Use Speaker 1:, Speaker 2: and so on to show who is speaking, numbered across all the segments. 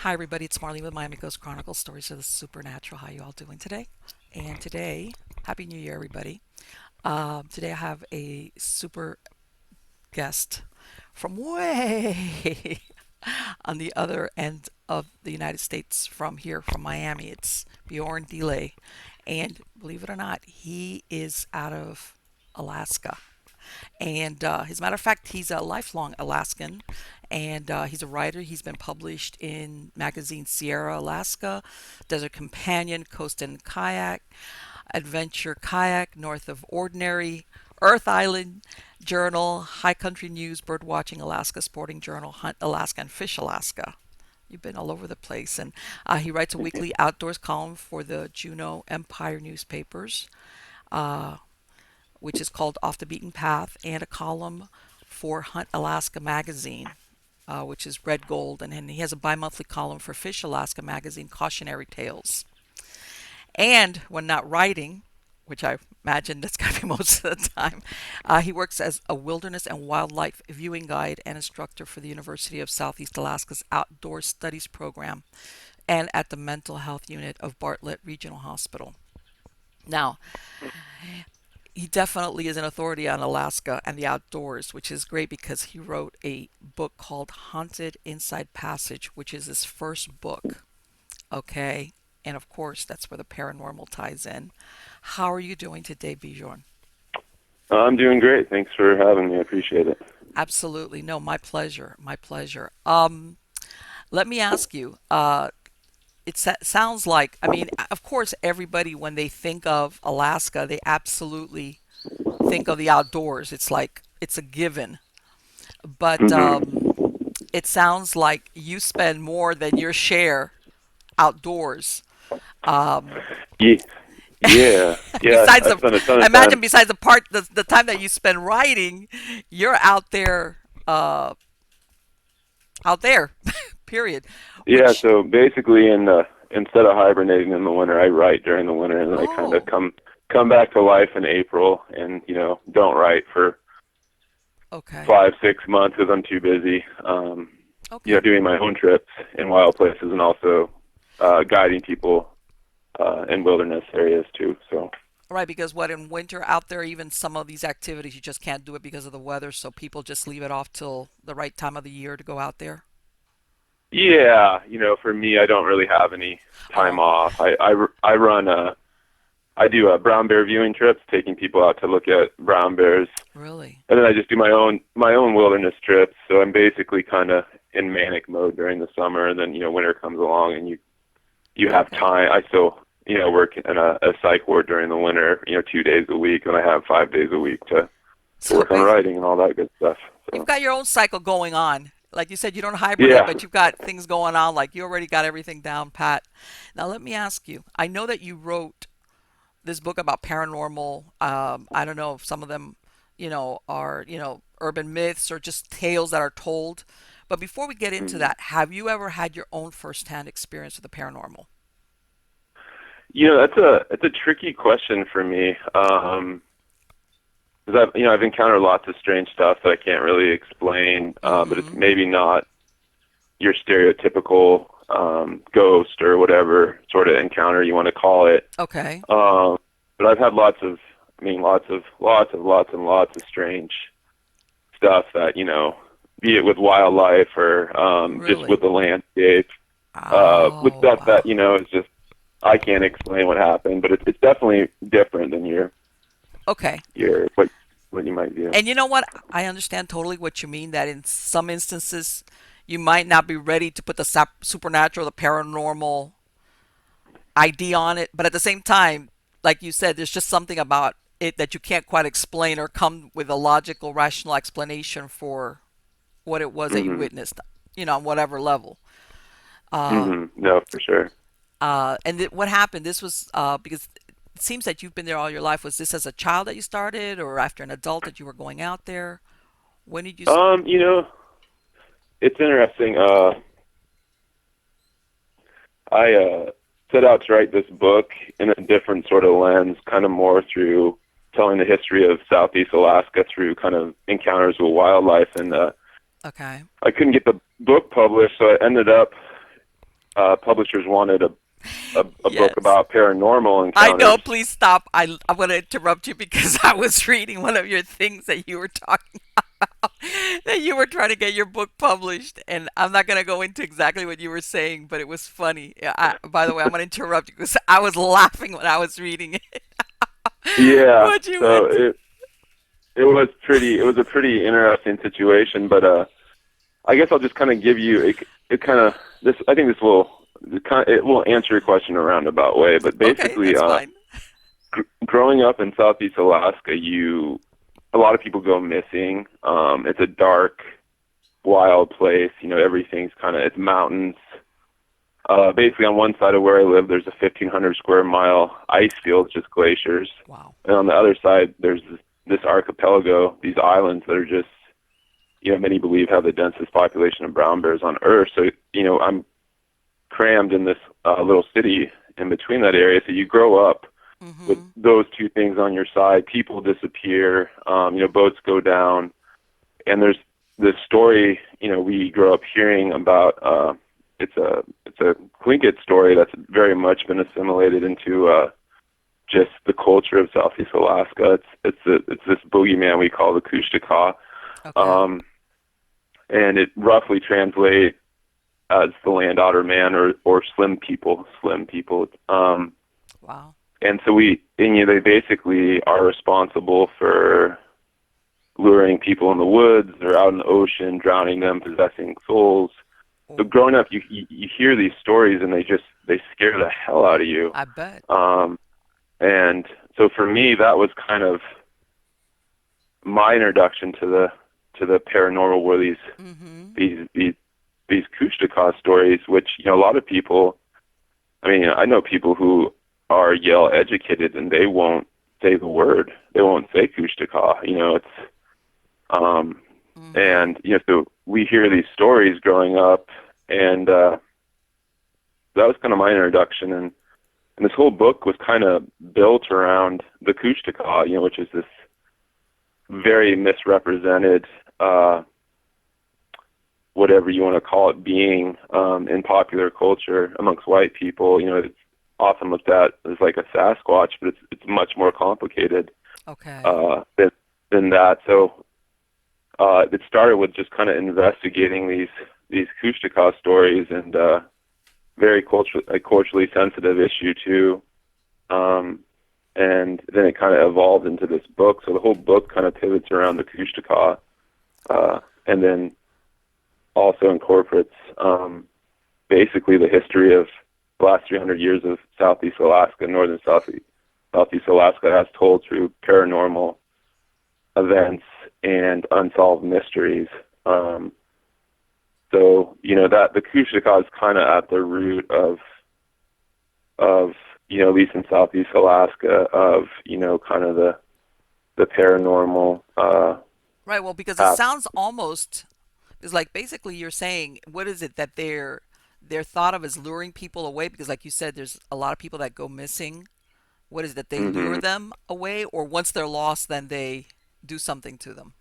Speaker 1: Hi, everybody. It's Marlene with Miami Ghost Chronicles, Stories of the Supernatural. How you all doing today? And today, Happy New Year, everybody. Today I have a super guest from way on the other end of the United States from here, from Miami. It's Bjorn Dihle. And believe it or not, he is out of Alaska. And as a matter of fact, he's a lifelong Alaskan, and he's a writer. He's been published in magazine Sierra, Alaska, Desert Companion, Coast and Kayak, Adventure Kayak, North of Ordinary, Earth Island Journal, High Country News, Birdwatching Alaska, Sporting Journal, Hunt Alaska, and Fish Alaska. You've been all over the place. And he writes a weekly outdoors column for the Juneau Empire newspapers. Uh, which is called Off the Beaten Path, and a column for Hunt Alaska magazine, which is red gold, and he has a bi-monthly column for Fish Alaska magazine, Cautionary Tales. And when not writing, which I imagine that's got to be most of the time, he works as a wilderness and wildlife viewing guide and instructor for the University of Southeast Alaska's Outdoor Studies program and at the Mental Health Unit of Bartlett Regional Hospital. Now, he definitely is an authority on Alaska and the outdoors, which is great because he wrote a book called Haunted Inside Passage, which is his first book. Okay. And of course, that's where the paranormal ties in. How are you doing today, Bjorn?
Speaker 2: I'm doing great. Thanks for having me. I appreciate it.
Speaker 1: Absolutely. No, my pleasure. My pleasure. Let me ask you, it sounds like, I mean, of course, everybody, when they think of Alaska, they absolutely think of the outdoors. It's like it's a given. But it sounds like you spend more than your share outdoors. Um,
Speaker 2: Ye- Yeah, yeah.
Speaker 1: besides
Speaker 2: I
Speaker 1: the,
Speaker 2: spent a ton
Speaker 1: I
Speaker 2: of
Speaker 1: imagine
Speaker 2: time.
Speaker 1: besides the time that you spend writing, you're out there, out there, period.
Speaker 2: Yeah,
Speaker 1: Which,
Speaker 2: so basically, instead of hibernating in the winter, I write during the winter, and then I kind of
Speaker 1: oh,
Speaker 2: come back to life in April, and don't write for
Speaker 1: okay,
Speaker 2: 5 6 months because I'm too busy.
Speaker 1: okay.
Speaker 2: Doing my own trips in wild places, and also guiding people in wilderness areas too. So.
Speaker 1: Right, because what in winter out there, even some of these activities, you just can't do it because of the weather, so people just leave it off till the right time of the year to go out there.
Speaker 2: Yeah, for me, I don't really have any time
Speaker 1: Oh,
Speaker 2: off. I run I do brown bear viewing trips, taking people out to look at brown bears,
Speaker 1: really?
Speaker 2: and then I just do my own wilderness trips. So I'm basically kind of in manic mode during the summer, and then winter comes along, and you have
Speaker 1: Okay.
Speaker 2: time. I still work in a psych ward during the winter, 2 days a week, and I have 5 days a week to
Speaker 1: So
Speaker 2: work on
Speaker 1: basically,
Speaker 2: writing and all that good stuff.
Speaker 1: you've
Speaker 2: So
Speaker 1: got your own cycle going on. Like you said, you don't hibernate,
Speaker 2: yeah.
Speaker 1: but you've got things going on. Like you already got everything down pat. Now, let me ask you. I know that you wrote this book about paranormal. I don't know if some of them, are urban myths or just tales that are told. But before we get into
Speaker 2: Mhm.
Speaker 1: that, have you ever had your own firsthand experience with the paranormal?
Speaker 2: That's a tricky question for me. 'Cause I've encountered lots of strange stuff that I can't really explain, but it's
Speaker 1: Mm-hmm.
Speaker 2: maybe not your stereotypical ghost or whatever sort of encounter you want to call it.
Speaker 1: Okay.
Speaker 2: Um, but I've had lots of strange stuff that be it with wildlife or just with
Speaker 1: Really?
Speaker 2: the landscape, with
Speaker 1: Oh,
Speaker 2: stuff that
Speaker 1: wow.
Speaker 2: is just I can't explain what happened, but it's definitely different than
Speaker 1: Okay.
Speaker 2: your what you might do.
Speaker 1: And you know what? I understand totally what you mean that in some instances you might not be ready to put the supernatural, the paranormal ID on it, but at the same time, like you said, there's just something about it that you can't quite explain or come with a logical, rational explanation for what it was that you
Speaker 2: Mhm.
Speaker 1: witnessed, on whatever level. Uh,
Speaker 2: No, for sure.
Speaker 1: and what happened? This was because it seems that you've been there all your life. Was this as a child that you started, or after an adult that you were going out there? When did you?
Speaker 2: Um, you know, it's interesting. I set out to write this book in a different sort of lens, kind of more through telling the history of Southeast Alaska through kind of encounters with wildlife, and
Speaker 1: Okay.
Speaker 2: I couldn't get the book published, so I ended up publishers wanted a book
Speaker 1: Yes.
Speaker 2: about paranormal
Speaker 1: I know,
Speaker 2: encounters.
Speaker 1: please stop. I'm going to interrupt you because I was reading one of your things that you were talking that you were trying to get your book published, and I'm not going to go into exactly what you were saying, but it was funny. By the way, I'm going to interrupt you because I was laughing when I was reading it.
Speaker 2: Yeah,
Speaker 1: What you
Speaker 2: so
Speaker 1: went to.
Speaker 2: it was a pretty interesting situation, but I guess I'll just kind of give you it kind of this. I think this will it will answer your question in a roundabout way. But
Speaker 1: Okay,
Speaker 2: basically,
Speaker 1: that's fine.
Speaker 2: growing up in Southeast Alaska, a lot of people go missing. It's a dark, wild place. You know, everything's kind of it's mountains. Basically, on one side of where I live, there's a 1,500 square mile ice field, just glaciers,
Speaker 1: Wow.
Speaker 2: and on the other side, there's this archipelago, these islands that are just many believe have the densest population of brown bears on Earth. So, I'm crammed in this little city in between that area. So you grow up with
Speaker 1: Mm-hmm.
Speaker 2: those two things on your side. People disappear. Boats go down, and there's this story. We grow up hearing about. It's a Tlingit story that's very much been assimilated into just the culture of Southeast Alaska. It's this boogeyman we call the Kushtaka.
Speaker 1: Okay.
Speaker 2: Um, and it roughly translates as the land otter man or slim people.
Speaker 1: Wow.
Speaker 2: And so they basically are responsible for luring people in the woods or out in the ocean, drowning them, possessing souls. So
Speaker 1: Oh,
Speaker 2: growing up, you hear these stories and they scare the hell out of you.
Speaker 1: I bet.
Speaker 2: Um, and so for me, that was kind of my introduction to the paranormal, were
Speaker 1: Mm-hmm.
Speaker 2: these these these Kushtaka stories, which a lot of people. I mean, I know people who are Yale educated and they won't say the word. They won't say Kushtaka. It's um,
Speaker 1: Mm-hmm.
Speaker 2: and so we hear these stories growing up, and that was kind of my introduction, and this whole book was kind of built around the Kushtaka, which is this very misrepresented. Whatever you want to call it, being in popular culture amongst white people. It's often looked at as like a Sasquatch, but it's much more complicated
Speaker 1: Okay.
Speaker 2: than that. So it started with just kind of investigating these Kushtaka stories, and very culturally sensitive issue too. Um, and then it kind of evolved into this book. So the whole book kind of pivots around the Kushtaka, and then also incorporates basically the history of the last 300 years of Southeast Alaska, northern Southeast Alaska, as told through paranormal events and unsolved mysteries. So that the Kushtaka is kind of at the root of at least in Southeast Alaska, of kind of the paranormal.
Speaker 1: Right. Well, because it
Speaker 2: App.
Speaker 1: sounds almost it's like basically you're saying what is it that they're thought of as luring people away because like you said there's a lot of people that go missing. What is it that they lure
Speaker 2: Hmm.
Speaker 1: them away or once they're lost then they do something to them?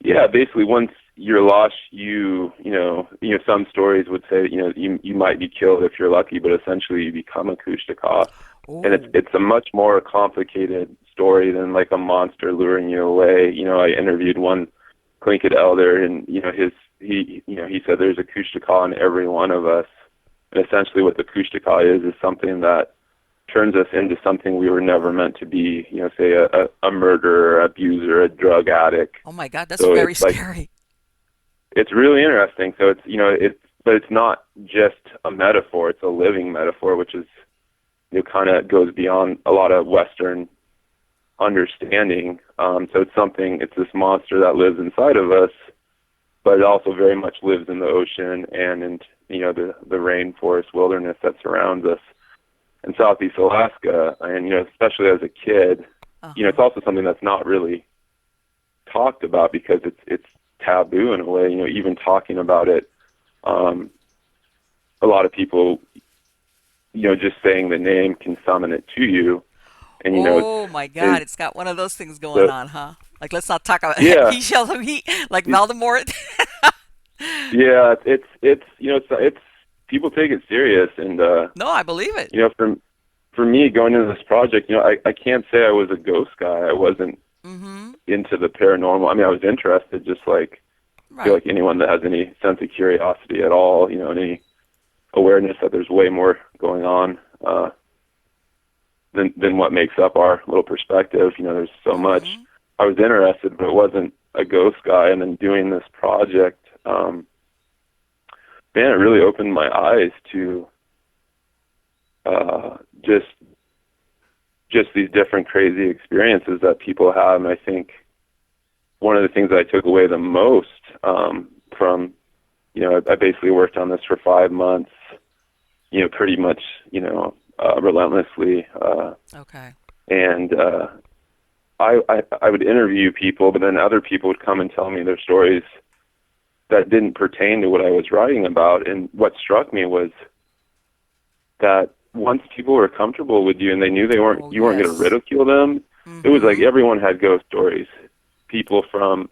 Speaker 2: Yeah, basically, once you're lost, some stories would say, you might be killed if you're lucky, but essentially you become a Kushtaka, and it's
Speaker 1: Oh.
Speaker 2: it's a much more complicated story than like a monster luring you away. I interviewed one Tlingit elder, and he said there's a Kushtaka in every one of us, and essentially what the Kushtaka is something that turns us into something we were never meant to be. Say a murderer, abuser, a drug addict.
Speaker 1: Oh my God, that's
Speaker 2: So
Speaker 1: very
Speaker 2: it's like
Speaker 1: scary.
Speaker 2: it's really interesting. So but it's not just a metaphor; it's a living metaphor, which is kind of goes beyond a lot of Western understanding. So it's this monster that lives inside of us, but it also very much lives in the ocean and in the rainforest wilderness that surrounds us in Southeast Alaska. And especially as a kid,
Speaker 1: Uh-huh.
Speaker 2: it's also something that's not really talked about because it's taboo in a way. Even talking about it, um, a lot of people, just saying the name can summon it to you, and
Speaker 1: Oh my God,
Speaker 2: it's
Speaker 1: it's got one of those things going
Speaker 2: the
Speaker 1: on, huh? Like let's not talk about
Speaker 2: yeah.
Speaker 1: he shall he like Voldemort.
Speaker 2: Yeah, it's people take it serious, and
Speaker 1: No, I believe it.
Speaker 2: you know, for me going into this project, you know, I can't say I was a ghost guy. I wasn't
Speaker 1: Mm-hmm.
Speaker 2: into the paranormal. I mean, I was interested, just like I feel
Speaker 1: Right.
Speaker 2: like anyone that has any sense of curiosity at all, you know, any awareness that there's way more going on than what makes up our little perspective. You know, there's so much.
Speaker 1: Mm-hmm.
Speaker 2: I was interested, but it wasn't a ghost guy. And then doing this project, man, it really opened my eyes to uh, just just these different crazy experiences that people have. And I think one of the things that I took away the most from, you know, I basically worked on this for 5 months, you know, pretty much, you know, relentlessly.
Speaker 1: Okay.
Speaker 2: And I would interview people, but then other people would come and tell me their stories that didn't pertain to what I was writing about. And what struck me was that once people were comfortable with you and they knew
Speaker 1: Oh,
Speaker 2: you weren't going to
Speaker 1: yes.
Speaker 2: ridicule them, it was like
Speaker 1: Mm-hmm.
Speaker 2: everyone had ghost stories. People from,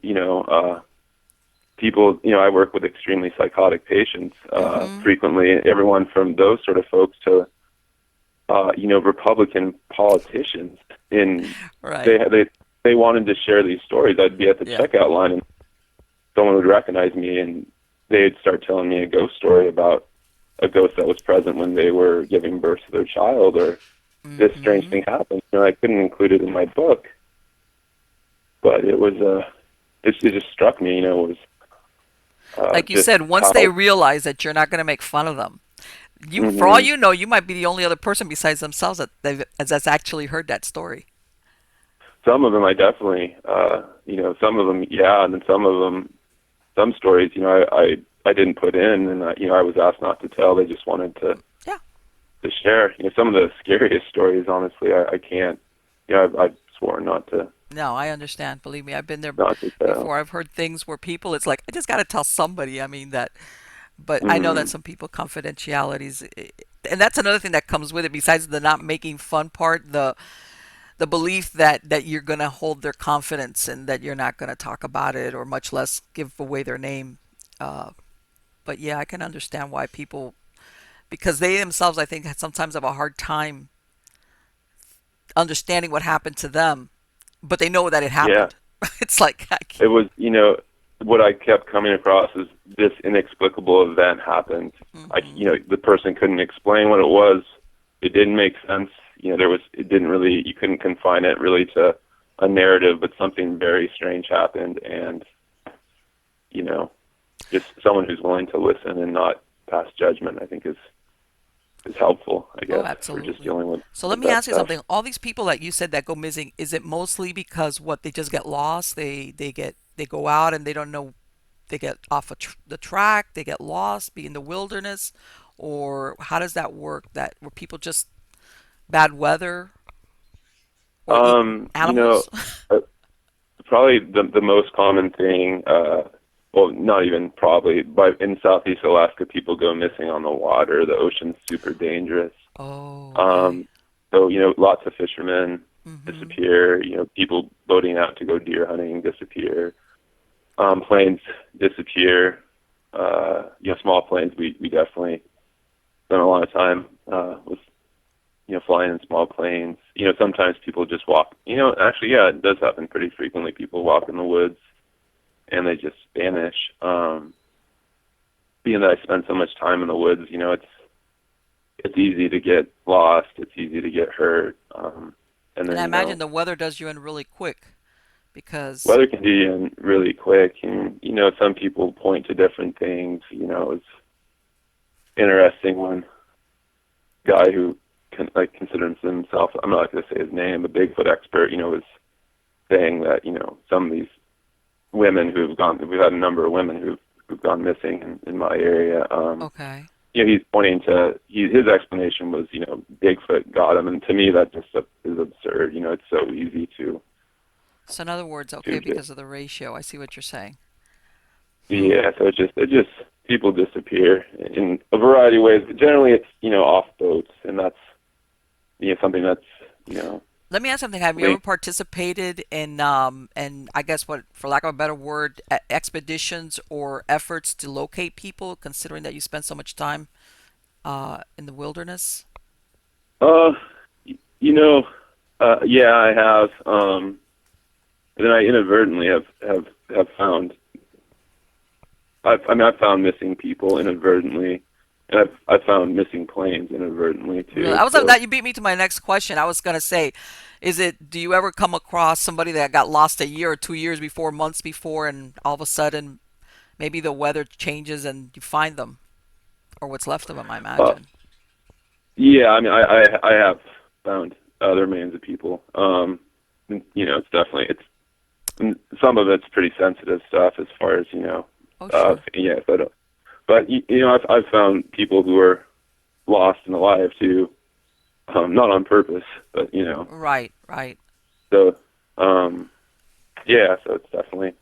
Speaker 2: people, you know, I work with extremely psychotic patients
Speaker 1: Mm-hmm.
Speaker 2: frequently. Everyone from those sort of folks to, you know, Republican politicians. In
Speaker 1: Right.
Speaker 2: they wanted to share these stories. I'd be at the
Speaker 1: Yeah.
Speaker 2: checkout line and someone would recognize me and they'd start telling me a ghost story about a ghost that was present when they were giving birth to their child, or this strange
Speaker 1: Mm-hmm.
Speaker 2: thing happened. You know, I couldn't include it in my book, but it was it just struck me. You know, it was
Speaker 1: Like you
Speaker 2: just
Speaker 1: said, once they
Speaker 2: how.
Speaker 1: realize that you're not going to make fun of them, you, for all
Speaker 2: Hmm.
Speaker 1: you know, you might be the only other person besides themselves that's actually heard that story.
Speaker 2: Some of them I definitely, you know, some of them, yeah, and then some of them, some stories, you know, I didn't put in, and you know, I was asked not to tell. They just wanted
Speaker 1: Yeah.
Speaker 2: to share. You know, some of the scariest stories, honestly, I can't. You know, I've sworn
Speaker 1: No, I understand. Believe me, I've been there
Speaker 2: not to tell.
Speaker 1: before. I've heard things where people, it's like, I just got to tell somebody. I mean, that, but I know that
Speaker 2: Mm-hmm.
Speaker 1: some people, confidentialities, and that's another thing that comes with it, besides the not making fun part, the belief that you're going to hold their confidence and that you're not going to talk about it or much less give away their name. Uh, but yeah, I can understand why people, because they themselves, I think, sometimes have a hard time understanding what happened to them, but they know that it
Speaker 2: Yeah,
Speaker 1: happened. It's like,
Speaker 2: it was. You know, what I kept coming across is this inexplicable event happened. You know,
Speaker 1: mm-hmm.
Speaker 2: the person couldn't explain what it was. It didn't make sense. You know, it didn't really, you couldn't confine it really to a narrative, but something very strange happened, and you know, just someone who's willing to listen and not pass judgment, I think is helpful, I
Speaker 1: Oh,
Speaker 2: guess, for just
Speaker 1: absolutely.
Speaker 2: dealing
Speaker 1: So let
Speaker 2: with
Speaker 1: me
Speaker 2: that
Speaker 1: ask you
Speaker 2: stuff.
Speaker 1: something. All these people that you said that go missing, is it mostly because what they just get lost? They go out and they don't know, they get off the track, they get lost, be in the wilderness, or how does that work? That where people just bad weather or eat
Speaker 2: You know,
Speaker 1: animals?
Speaker 2: uh, probably the most common thing, well, not even probably, but in Southeast Alaska, people go missing on the water. The ocean's super dangerous.
Speaker 1: Oh, okay.
Speaker 2: Um, so you know, lots of fishermen
Speaker 1: Mm-hmm.
Speaker 2: disappear. You know, people boating out to go deer hunting disappear. Planes disappear. You know, small planes. We definitely spent a lot of time with, you know, flying in small planes. You know, sometimes people just walk. You know, actually, yeah, it does happen pretty frequently. People walk in the woods and they just vanish. Being that I spend so much time in the woods, you know, it's easy to get lost. It's easy to get hurt. And
Speaker 1: And
Speaker 2: then,
Speaker 1: I
Speaker 2: you
Speaker 1: imagine
Speaker 2: know,
Speaker 1: the weather does you in really quick because
Speaker 2: weather can do you in really quick. And, you know, some people point to different things. You know, it's interesting when a guy who considers himself, I'm not going to say his name, a Bigfoot expert, you know, was saying that, you know, some of these women we've had a number of women who've gone missing in my area.
Speaker 1: okay.
Speaker 2: You know, he's pointing to his explanation was, you know, Bigfoot got him, and to me that just is absurd. You know, it's so easy
Speaker 1: So in other words,
Speaker 2: to
Speaker 1: okay,
Speaker 2: just
Speaker 1: because of the ratio, I see what you're saying. Hmm.
Speaker 2: yeah. So it just people disappear in a variety of ways, but generally it's, you know, off boats, and that's, you know, something that's, you know,
Speaker 1: Let me ask something. Have you ever
Speaker 2: late.
Speaker 1: participated in and I guess what, for lack of a better word, expeditions or efforts to locate people, considering that you spend so much time in the wilderness?
Speaker 2: Uh, you know, yeah, I have. And then I inadvertently have found. I've found missing people inadvertently, and I've found missing planes inadvertently
Speaker 1: Really,
Speaker 2: too.
Speaker 1: I was
Speaker 2: So,
Speaker 1: that you beat me to my next question. I was gonna say, do you ever come across somebody that got lost a year or 2 years before, months before, and all of a sudden maybe the weather changes and you find them, or what's left of them, I
Speaker 2: uh,
Speaker 1: imagine.
Speaker 2: yeah, I mean, I have found other remains of people. It's definitely and some of it's pretty sensitive stuff as far as
Speaker 1: Oh, sure.
Speaker 2: yeah. But I've found people who are lost and alive too, not on purpose, but
Speaker 1: Right, right.
Speaker 2: so um, yeah. So it's definitely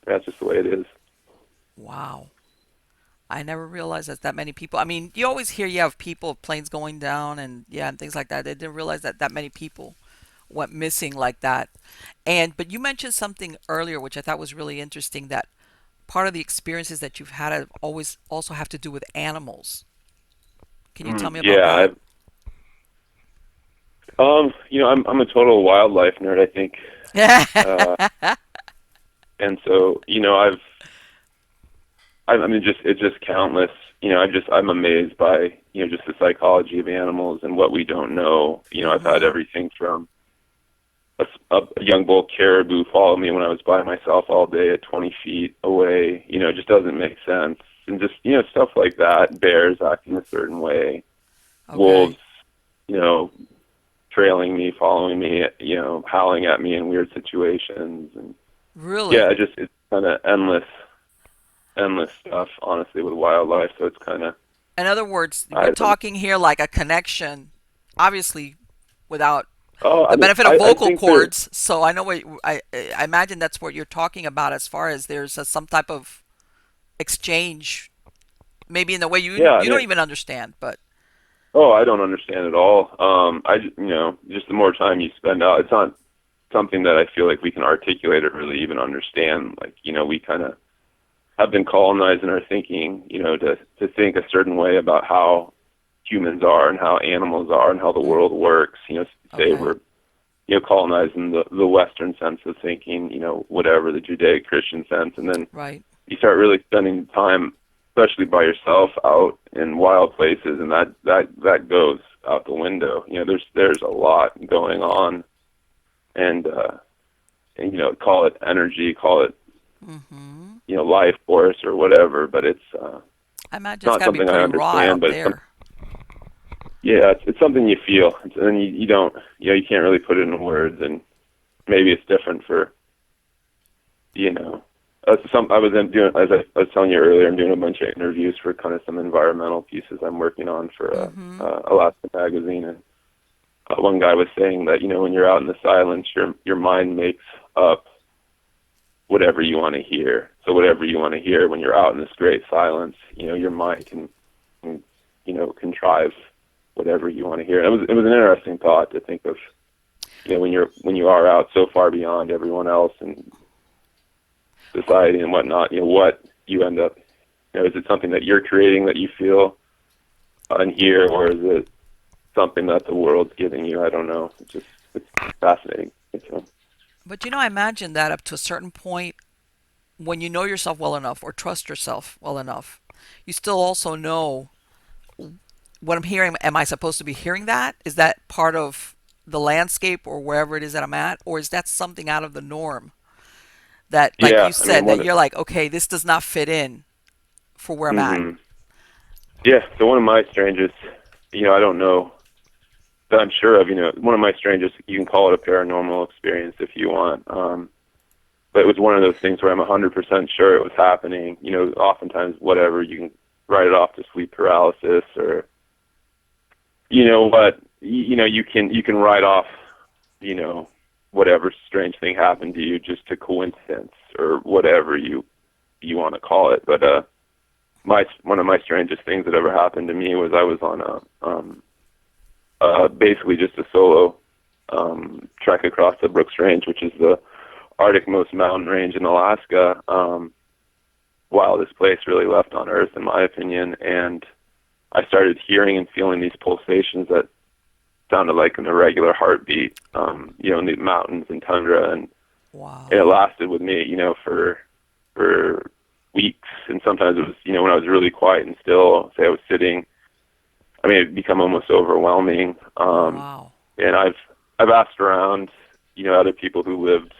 Speaker 2: that's just the way it is.
Speaker 1: Wow. I never realized that many people. I mean, you always hear you have people, planes going down, and yeah, and things like that. I didn't realize that many people went missing like that. But you mentioned something earlier, which I thought was really interesting. That part of the experiences that you've had have always also have to do with animals. Can you tell me about
Speaker 2: Yeah,
Speaker 1: that?
Speaker 2: I'm a total wildlife nerd, I think, uh, and so I mean, just it's just countless. I'm amazed by just the psychology of animals and what we don't know. I've had
Speaker 1: Mm-hmm.
Speaker 2: everything from a young bull caribou follow me when I was by myself all day at 20 feet away. It just doesn't make sense. And just stuff like that. Bears acting a certain way. Wolves,
Speaker 1: Okay.
Speaker 2: you know, trailing me, following me, howling at me in weird situations. And yeah,
Speaker 1: Really?
Speaker 2: it's kind of endless stuff, honestly, with wildlife. So it's kind of,
Speaker 1: In other words, we're
Speaker 2: I don't.
Speaker 1: talking here like a connection, obviously without
Speaker 2: Oh, I
Speaker 1: the
Speaker 2: mean,
Speaker 1: benefit of
Speaker 2: I
Speaker 1: vocal
Speaker 2: think there.
Speaker 1: cords. So I know I imagine that's what you're talking about as far as some type of exchange, maybe in the way
Speaker 2: Yeah, I
Speaker 1: you don't
Speaker 2: mean,
Speaker 1: even understand. But
Speaker 2: oh, I don't understand at all. Just the more time you spend out, it's not something that I feel like we can articulate or really even understand. Like, we kind of have been colonized in our thinking, to think a certain way about how humans are and how animals are and how the
Speaker 1: mm,
Speaker 2: world works. Say
Speaker 1: okay,
Speaker 2: we're colonized in the Western sense of thinking, whatever the Judeo-Christian sense, and then
Speaker 1: right.
Speaker 2: you start really spending time, especially by yourself, out in wild places, and that goes out the window. There's a lot going on, and call it energy, call it
Speaker 1: Mm-hmm.
Speaker 2: life force or whatever, but
Speaker 1: I imagine it's
Speaker 2: not
Speaker 1: got to be
Speaker 2: something I
Speaker 1: pretty raw
Speaker 2: understand,
Speaker 1: out
Speaker 2: but
Speaker 1: there.
Speaker 2: yeah, it's something you feel, and you don't, you can't really put it in words, and maybe it's different for you know, I was doing, as I was telling you earlier, I'm doing a bunch of interviews for kind of some environmental pieces I'm working on for
Speaker 1: Mm-hmm.
Speaker 2: Alaskan magazine, and one guy was saying that when you're out in the silence, your mind makes up whatever you want to hear. So whatever you want to hear when you're out in this great silence, your mind can contrive whatever you want to hear. And it was an interesting thought to think of, when you are out so far beyond everyone else and society and whatnot, what you end up, is it something that you're creating that you feel and hear, or is it something that the world's giving you? I don't know. It's fascinating.
Speaker 1: But I imagine that up to a certain point, when you know yourself well enough or trust yourself well enough, you still also know what I'm hearing. Am I supposed to be hearing that? Is that part of the landscape or wherever it is that I'm at? Or is that something out of the norm that, like you
Speaker 2: Yeah, I mean,
Speaker 1: said, that you're like, okay, this does not fit in for where I'm at?
Speaker 2: hmm yeah. So one of my strangest, I don't know that I'm sure of, one of my strangest, you can call it a paranormal experience if you want. But it was one of those things where I'm 100% sure it was happening. Oftentimes, whatever, you can write it off to sleep paralysis, or what, you can write off, you know, whatever strange thing happened to you just to coincidence or whatever you want to call it. But my one of my strangest things that ever happened to me was I was on basically just a solo trek across the Brooks Range, which is the Arctic most mountain range in Alaska. Wildest place really left on Earth, in my opinion, and I started hearing and feeling these pulsations that sounded like an irregular heartbeat, in the mountains and tundra, and it
Speaker 1: Wow.
Speaker 2: lasted with me, for weeks, and sometimes it was, when I was really quiet and still, say I was sitting, I mean, it'd become almost overwhelming.
Speaker 1: Wow.
Speaker 2: And I've asked around, other people who lived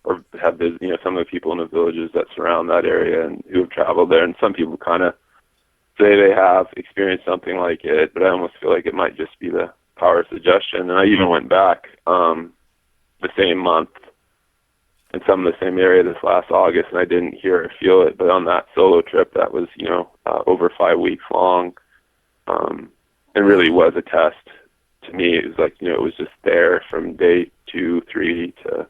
Speaker 2: or have visited, some of the people in the villages that surround that area and who have traveled there, and some people kind of say they have experienced something like it, but I almost feel like it might just be the power of suggestion. And I even went back the same month in some of the same area this last August, and I didn't hear or feel it. But on that solo trip, that was over 5 weeks long, and really
Speaker 1: Wow.
Speaker 2: was a test to me. It was like it was just there from day 2, 3 to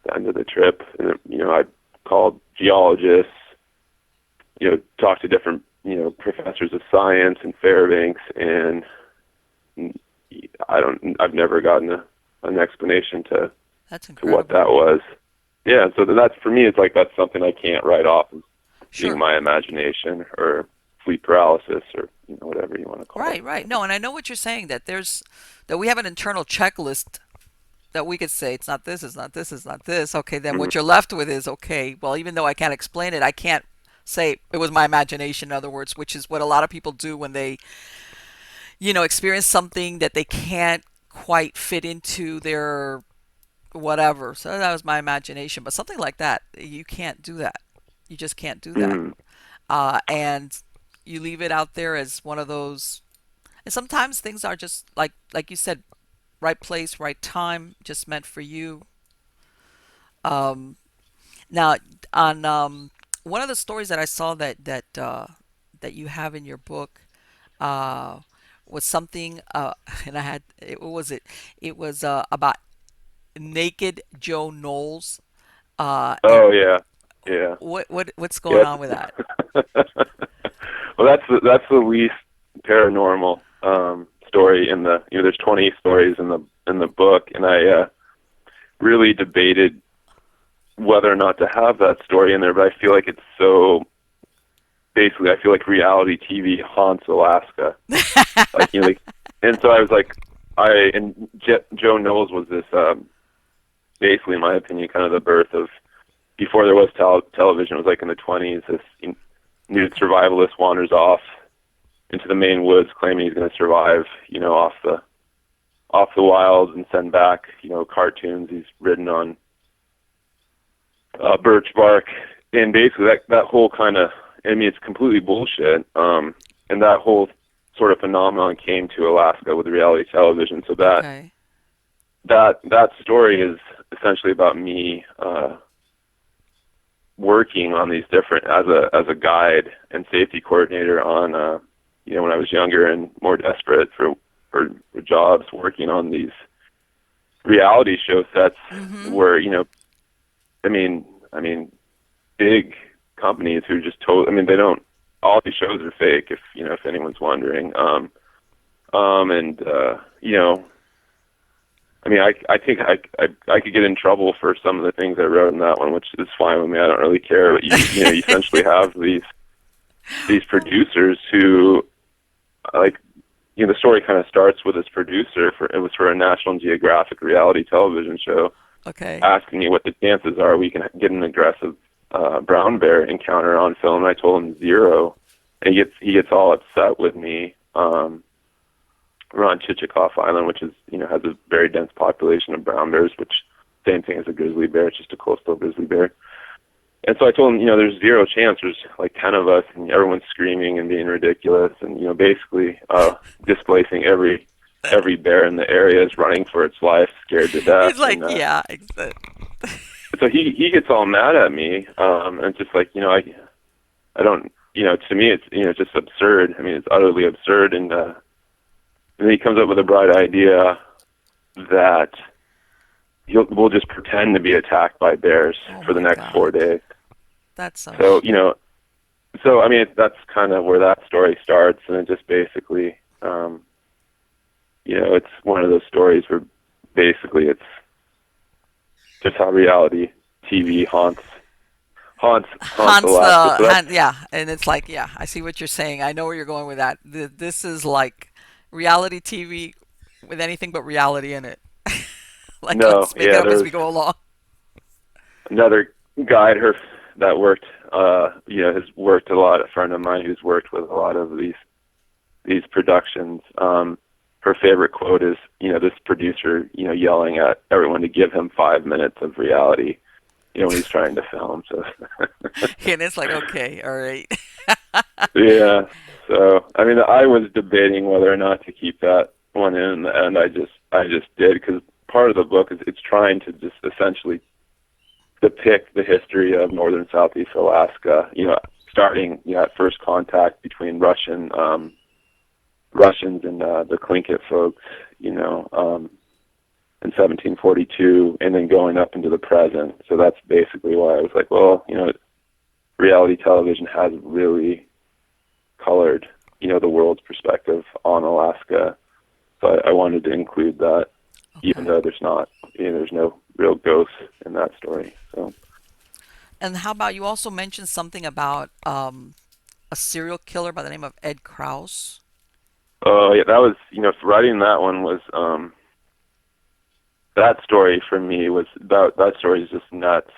Speaker 2: the end of the trip. And I called geologists, talked to different professors of science in Fairbanks, and I've never gotten an explanation to
Speaker 1: That's
Speaker 2: what
Speaker 1: incredible.
Speaker 2: that was. Yeah, so that's, for me, it's like that's something I can't write off as being
Speaker 1: Sure.
Speaker 2: my imagination or sleep paralysis or whatever you want to call
Speaker 1: Right, right. No, and I know what you're saying, that we have an internal checklist that we could say it's not this, it's not this, it's not this. Okay, then
Speaker 2: it.
Speaker 1: what you're left with is okay, well, even though I can't explain it, I can't say it was my imagination, in other words, which is what a lot of people do when they, experience something that they can't quite fit into their whatever. So that was my imagination. But something like that, you can't do that. You just can't do that.
Speaker 2: Mm-hmm.
Speaker 1: And you leave it out there as one of those. And sometimes things are just like you said, right place, right time, just meant for you. Um, Now, on one of the stories that I saw that you have in your book uh, was something, and I had what was it? It was about naked Joe Knowles. And
Speaker 2: Oh yeah, yeah,
Speaker 1: what's going
Speaker 2: yeah.
Speaker 1: on with that?
Speaker 2: Well, that's the least paranormal story in the. There's 20 stories in the book, and I really debated whether or not to have that story in there, but I feel like it's so, basically, I feel like reality TV haunts Alaska. Like, and so I was like, Joe Knowles was this, basically, in my opinion, kind of the birth of, before there was television, it was like in the 20s, this nude
Speaker 1: Okay.
Speaker 2: survivalist wanders off into the Maine woods claiming he's going to survive, off the wilds and send back, cartoons he's ridden on birch bark, and basically that whole kind of, I mean, it's completely bullshit. And that whole sort of phenomenon came to Alaska with reality television. So
Speaker 1: Okay.
Speaker 2: that story is essentially about me working on these different, as a guide and safety coordinator on when I was younger and more desperate for jobs, working on these reality show sets
Speaker 1: Mm-hmm.
Speaker 2: where I mean, big companies who just I mean, they don't. All these shows are fake. If anyone's wondering. And I mean, I think I could get in trouble for some of the things I wrote in that one, which is fine with me. I don't really care. But you essentially have these producers who, like, the story kind of starts with this producer. It was for a National Geographic reality television show,
Speaker 1: Okay.
Speaker 2: asking me what the chances are we can get an aggressive brown bear encounter on film. And I told him 0. And he gets all upset with me. We're on Chichikov Island, which is has a very dense population of brown bears, which same thing as a grizzly bear. It's just a coastal grizzly bear. And so I told him, there's 0 chance. There's like 10 of us, and everyone's screaming and being ridiculous, and basically displacing every bear in the area is running for its life, scared to death.
Speaker 1: It's like,
Speaker 2: And
Speaker 1: yeah.
Speaker 2: so he gets all mad at me, and it's just like, I don't, to me it's just absurd. I mean, it's utterly absurd. And then he comes up with a bright idea that we'll just pretend to be attacked by bears
Speaker 1: Oh
Speaker 2: for the
Speaker 1: my
Speaker 2: next 4 days.
Speaker 1: that's some
Speaker 2: So
Speaker 1: shit.
Speaker 2: I mean, that's kind of where that story starts, and it just basically, it's one of those stories where basically it's just how reality TV haunts haunts Alaska. So that's
Speaker 1: Yeah, and it's like, yeah, I see what you're saying. I know where you're going with that. This is like reality TV with anything but reality in it. Like,
Speaker 2: no,
Speaker 1: let's make it
Speaker 2: yeah.
Speaker 1: up as
Speaker 2: There's
Speaker 1: we go along.
Speaker 2: another guide her that worked. Has worked a lot. A friend of mine who's worked with a lot of these productions. Her favorite quote is, this producer, yelling at everyone to give him 5 minutes of reality, when he's trying to film. So
Speaker 1: And it's like, okay, all right.
Speaker 2: yeah. So I mean, I was debating whether or not to keep that one in, and I just did because part of the book is it's trying to just essentially depict the history of northern southeast Alaska. Starting at first contact between Russians and the Tlingit folks. In 1742, and then going up into the present. So that's basically why I was like, well, reality television has really colored, the world's perspective on Alaska. So I wanted to include that, even
Speaker 1: Okay.
Speaker 2: though there's no real ghosts in that story. So,
Speaker 1: And how about you also mentioned something about a serial killer by the name of Ed Krause?
Speaker 2: yeah, that was, writing that one was, that story for me was that story is just nuts.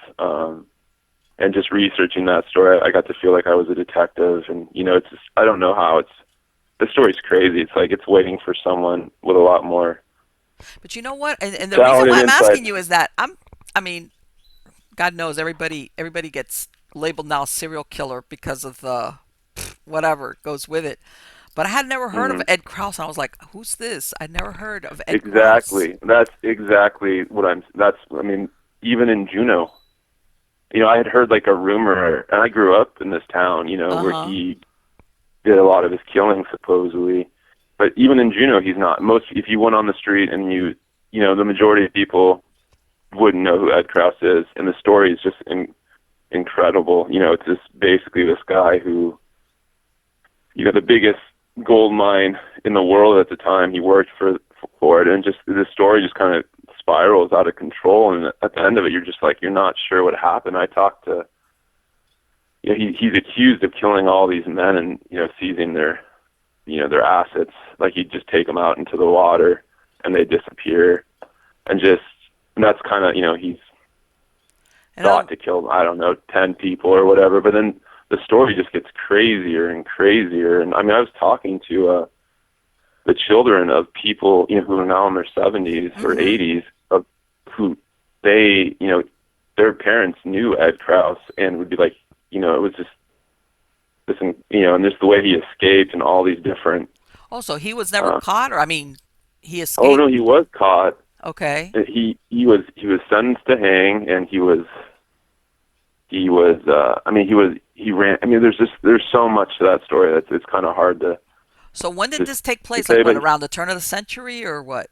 Speaker 2: And just researching that story, I got to feel like I was a detective, and it's just, I don't know how the story's crazy. It's like it's waiting for someone with a lot more
Speaker 1: But you know what? And the reason
Speaker 2: talent
Speaker 1: why
Speaker 2: and
Speaker 1: I'm
Speaker 2: insight.
Speaker 1: asking you is that I mean, God knows everybody gets labeled now serial killer because of the whatever goes with it. But I had never heard of
Speaker 2: Hmm.
Speaker 1: Ed Krause, and I was like, "Who's this?" I never heard of Ed Krause.
Speaker 2: Exactly. That's exactly what I mean, even in Juneau, I had heard like a rumor, and I grew up in this town,
Speaker 1: Uh
Speaker 2: where
Speaker 1: huh.
Speaker 2: he did a lot of his killing supposedly. But even in Juneau, he's not. If you went on the street and the majority of people wouldn't know who Ed Krause is, and the story is just incredible. It's just basically this guy who, the biggest gold mine in the world at the time. He worked for it, and just the story just kind of spirals out of control. And at the end of it, you're not sure what happened. I talked to, he's accused of killing all these men and seizing their assets. Like he'd just take them out into the water, and they disappear, and that's kind of he's
Speaker 1: And
Speaker 2: thought to kill, I don't know, 10 people or whatever. But then the story just gets crazier and crazier. And I mean, I was talking to the children of people, who are now in their 70s or
Speaker 1: mm-hmm.
Speaker 2: 80s, of who they, their parents knew Ed Krause and would be like, it was just this, and just the way he escaped and all these different.
Speaker 1: Also, he was never
Speaker 2: Uh,
Speaker 1: caught, or I mean, he
Speaker 2: oh
Speaker 1: escaped.
Speaker 2: no, he was caught.
Speaker 1: Okay.
Speaker 2: He was sentenced to hang, and he ran. I mean, there's so much to that story that it's kind of hard
Speaker 1: So when did
Speaker 2: to
Speaker 1: this take
Speaker 2: to
Speaker 1: place? Like
Speaker 2: say.
Speaker 1: what,
Speaker 2: But
Speaker 1: around the turn of the century or what?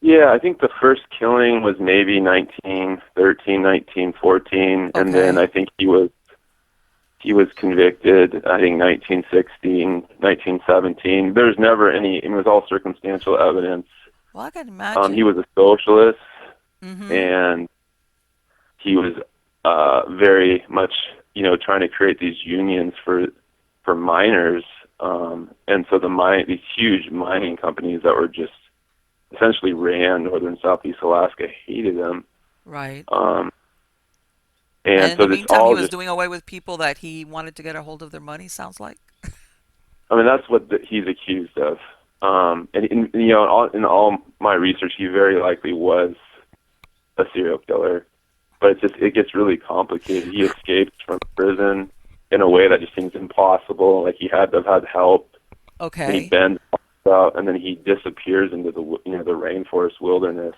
Speaker 2: yeah, I think the first killing was maybe 1913, 1914, and then
Speaker 1: Okay.
Speaker 2: I think he was convicted. I think 1916, 1917. There's never any. It was all circumstantial evidence.
Speaker 1: Well, I can
Speaker 2: He
Speaker 1: imagine.
Speaker 2: was a socialist,
Speaker 1: Mm-hmm.
Speaker 2: and he was very much, trying to create these unions for miners, and so these huge mining companies that were just essentially ran northern southeast Alaska hated him,
Speaker 1: Right.
Speaker 2: um, and
Speaker 1: And in the
Speaker 2: so this
Speaker 1: meantime, he
Speaker 2: all
Speaker 1: was
Speaker 2: just.
Speaker 1: doing away with people that he wanted to get a hold of their money, sounds like.
Speaker 2: I mean, that's what he's accused of, and in all my research, he very likely was a serial killer. But it gets really complicated. He escaped from prison in a way that just seems impossible. Like he had to have had help, and he
Speaker 1: Okay.
Speaker 2: bends out, and then he disappears into the rainforest wilderness.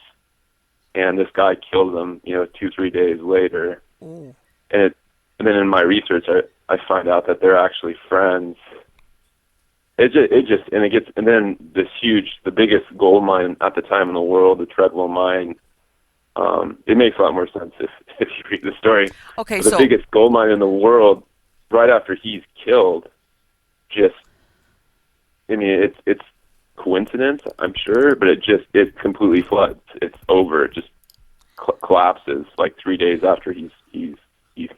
Speaker 2: And this guy kills him, 2-3 days later.
Speaker 1: Ooh.
Speaker 2: And then in my research, I find out that they're actually friends. And then the biggest gold mine at the time in the world, the Treadwell mine. It makes a lot more sense if you read the story.
Speaker 1: Okay,
Speaker 2: But the
Speaker 1: so
Speaker 2: biggest gold mine in the world, right after he's killed, just, I mean, it's coincidence, I'm sure, but it completely floods. It's over. It just collapses like 3 days after he's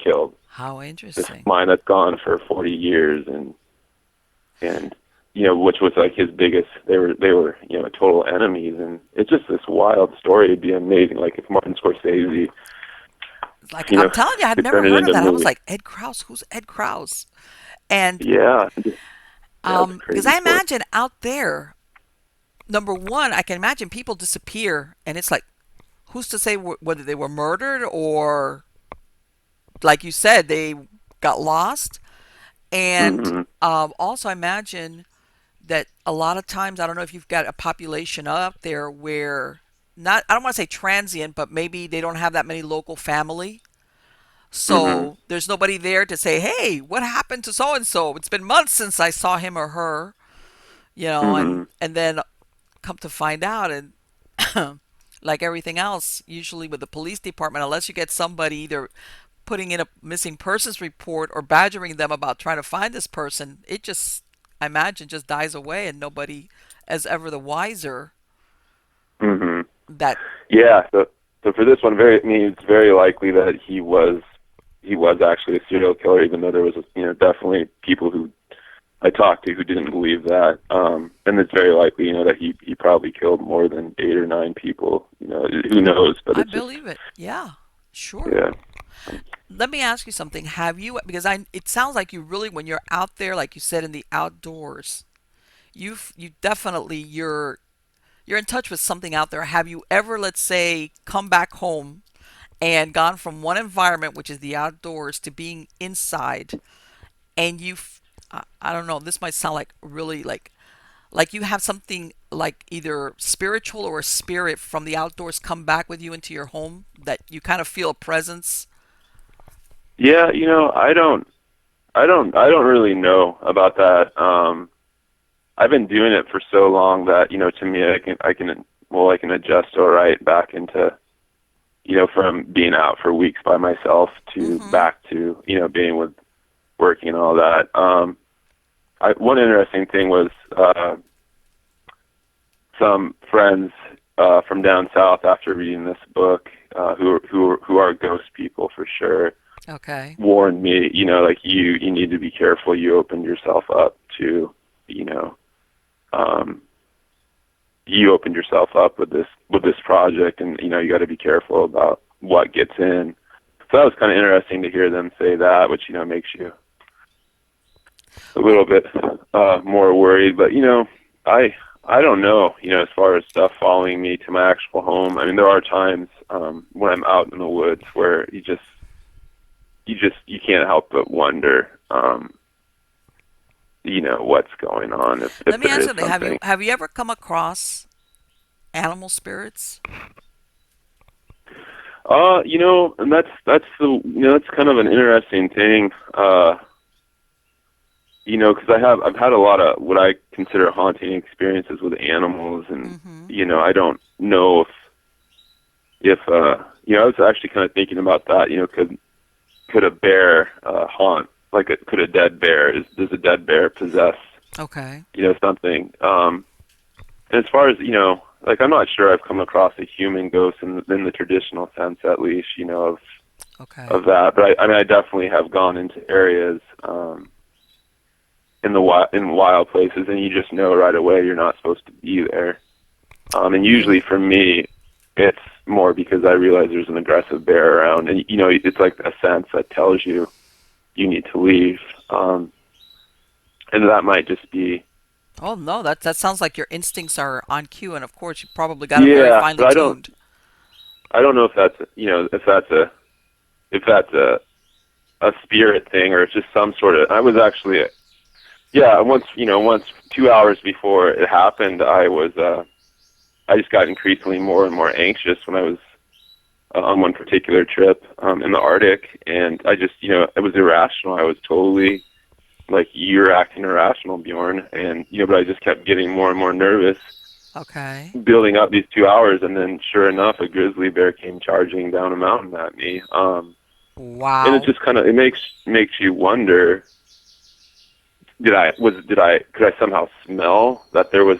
Speaker 2: killed.
Speaker 1: How
Speaker 2: this
Speaker 1: interesting.
Speaker 2: mine that's gone for 40 years, and which was like his biggest. They were total enemies, and it's just this wild story. It'd be amazing, like if Martin Scorsese,
Speaker 1: Like
Speaker 2: you
Speaker 1: I'm
Speaker 2: know,
Speaker 1: telling you, I'd
Speaker 2: could
Speaker 1: never
Speaker 2: turn it
Speaker 1: heard of
Speaker 2: into a
Speaker 1: that. I was
Speaker 2: movie.
Speaker 1: like, Ed Krause, who's Ed Krause? And
Speaker 2: Yeah, yeah, it's a
Speaker 1: because
Speaker 2: crazy
Speaker 1: I
Speaker 2: story.
Speaker 1: imagine out there, number one, I can imagine people disappear, and it's like, who's to say whether they were murdered or, like you said, they got lost. And
Speaker 2: Hmm.
Speaker 1: also, I imagine that a lot of times, I don't know if you've got a population out there where not, I don't want to say transient, but maybe they don't have that many local family.
Speaker 2: Hmm.
Speaker 1: So there's nobody there to say, hey, what happened to so and so? It's been months since I saw him or her,
Speaker 2: Hmm.
Speaker 1: and then come to find out, and like everything else, usually with the police department, unless you get somebody either putting in a missing persons report or badgering them about trying to find this person, it just, I imagine, just dies away and nobody is ever the wiser
Speaker 2: Hmm.
Speaker 1: that,
Speaker 2: Yeah. So for this one, I mean, it's very likely that he was actually a serial killer, even though there was definitely people who I talked to who didn't believe that. And it's very likely, that he probably killed more than 8 or 9 people. Who knows? But
Speaker 1: I
Speaker 2: it's just,
Speaker 1: believe it. Yeah, sure.
Speaker 2: yeah.
Speaker 1: Let me ask you something. Have you, because it sounds like you really, when you're out there, like you said, in the outdoors, you definitely, you're in touch with something out there. Have you ever, let's say, come back home and gone from one environment, which is the outdoors, to being inside, and I don't know, this might sound like really like you have something like either spiritual or a spirit from the outdoors come back with you into your home, that you kind of feel a presence?
Speaker 2: Yeah, I don't really know about that. I've been doing it for so long that, to me, I can adjust all right back into, from being out for weeks by myself to
Speaker 1: Mm-hmm.
Speaker 2: back to, being with working and all that. One interesting thing was, some friends from down south, after reading this book, who are ghost people for sure,
Speaker 1: Okay.
Speaker 2: warned me, like you need to be careful. You opened yourself up to, you know, um, you opened yourself up with this project, and you got to be careful about what gets in. So that was kind of interesting to hear them say that, which makes you a
Speaker 1: Well,
Speaker 2: little bit more worried. But I don't know. As far as stuff following me to my actual home, I mean, there are times when I'm out in the woods where you can't help but wonder, what's going on, if
Speaker 1: let me
Speaker 2: there
Speaker 1: ask
Speaker 2: is
Speaker 1: you something. Have you
Speaker 2: something.
Speaker 1: have you ever come across animal spirits?
Speaker 2: And that's kind of an interesting thing. Because I've had a lot of what I consider haunting experiences with animals, and
Speaker 1: Mm-hmm.
Speaker 2: I don't know if I was actually kind of thinking about that. Could a bear haunt? Like, could a dead bear? Does a dead bear possess
Speaker 1: Okay.
Speaker 2: something? And as far as like, I'm not sure I've come across a human ghost in the traditional sense, at least, of
Speaker 1: Okay.
Speaker 2: that. But I mean, I definitely have gone into areas in wild places, and you just know right away you're not supposed to be there. And usually
Speaker 1: Really?
Speaker 2: for me, it's more because I realize there's an aggressive bear around, and it's like a sense that tells you need to leave. And that might just be,
Speaker 1: Oh no, that sounds like your instincts are on cue, and of course you probably got them very
Speaker 2: yeah.
Speaker 1: finely
Speaker 2: But
Speaker 1: tuned.
Speaker 2: I don't know if that's if that's a spirit thing, or it's just some sort of. I was actually, yeah, once 2 hours before it happened, I just got increasingly more and more anxious when I was on one particular trip in the Arctic, and I just, it was irrational. I was totally like, you're acting irrational, Bjorn, and but I just kept getting more and more nervous,
Speaker 1: Okay.
Speaker 2: building up these 2 hours, and then sure enough, a grizzly bear came charging down a mountain at me. And it
Speaker 1: Wow.
Speaker 2: just kind of, it makes you wonder, could I somehow smell that there was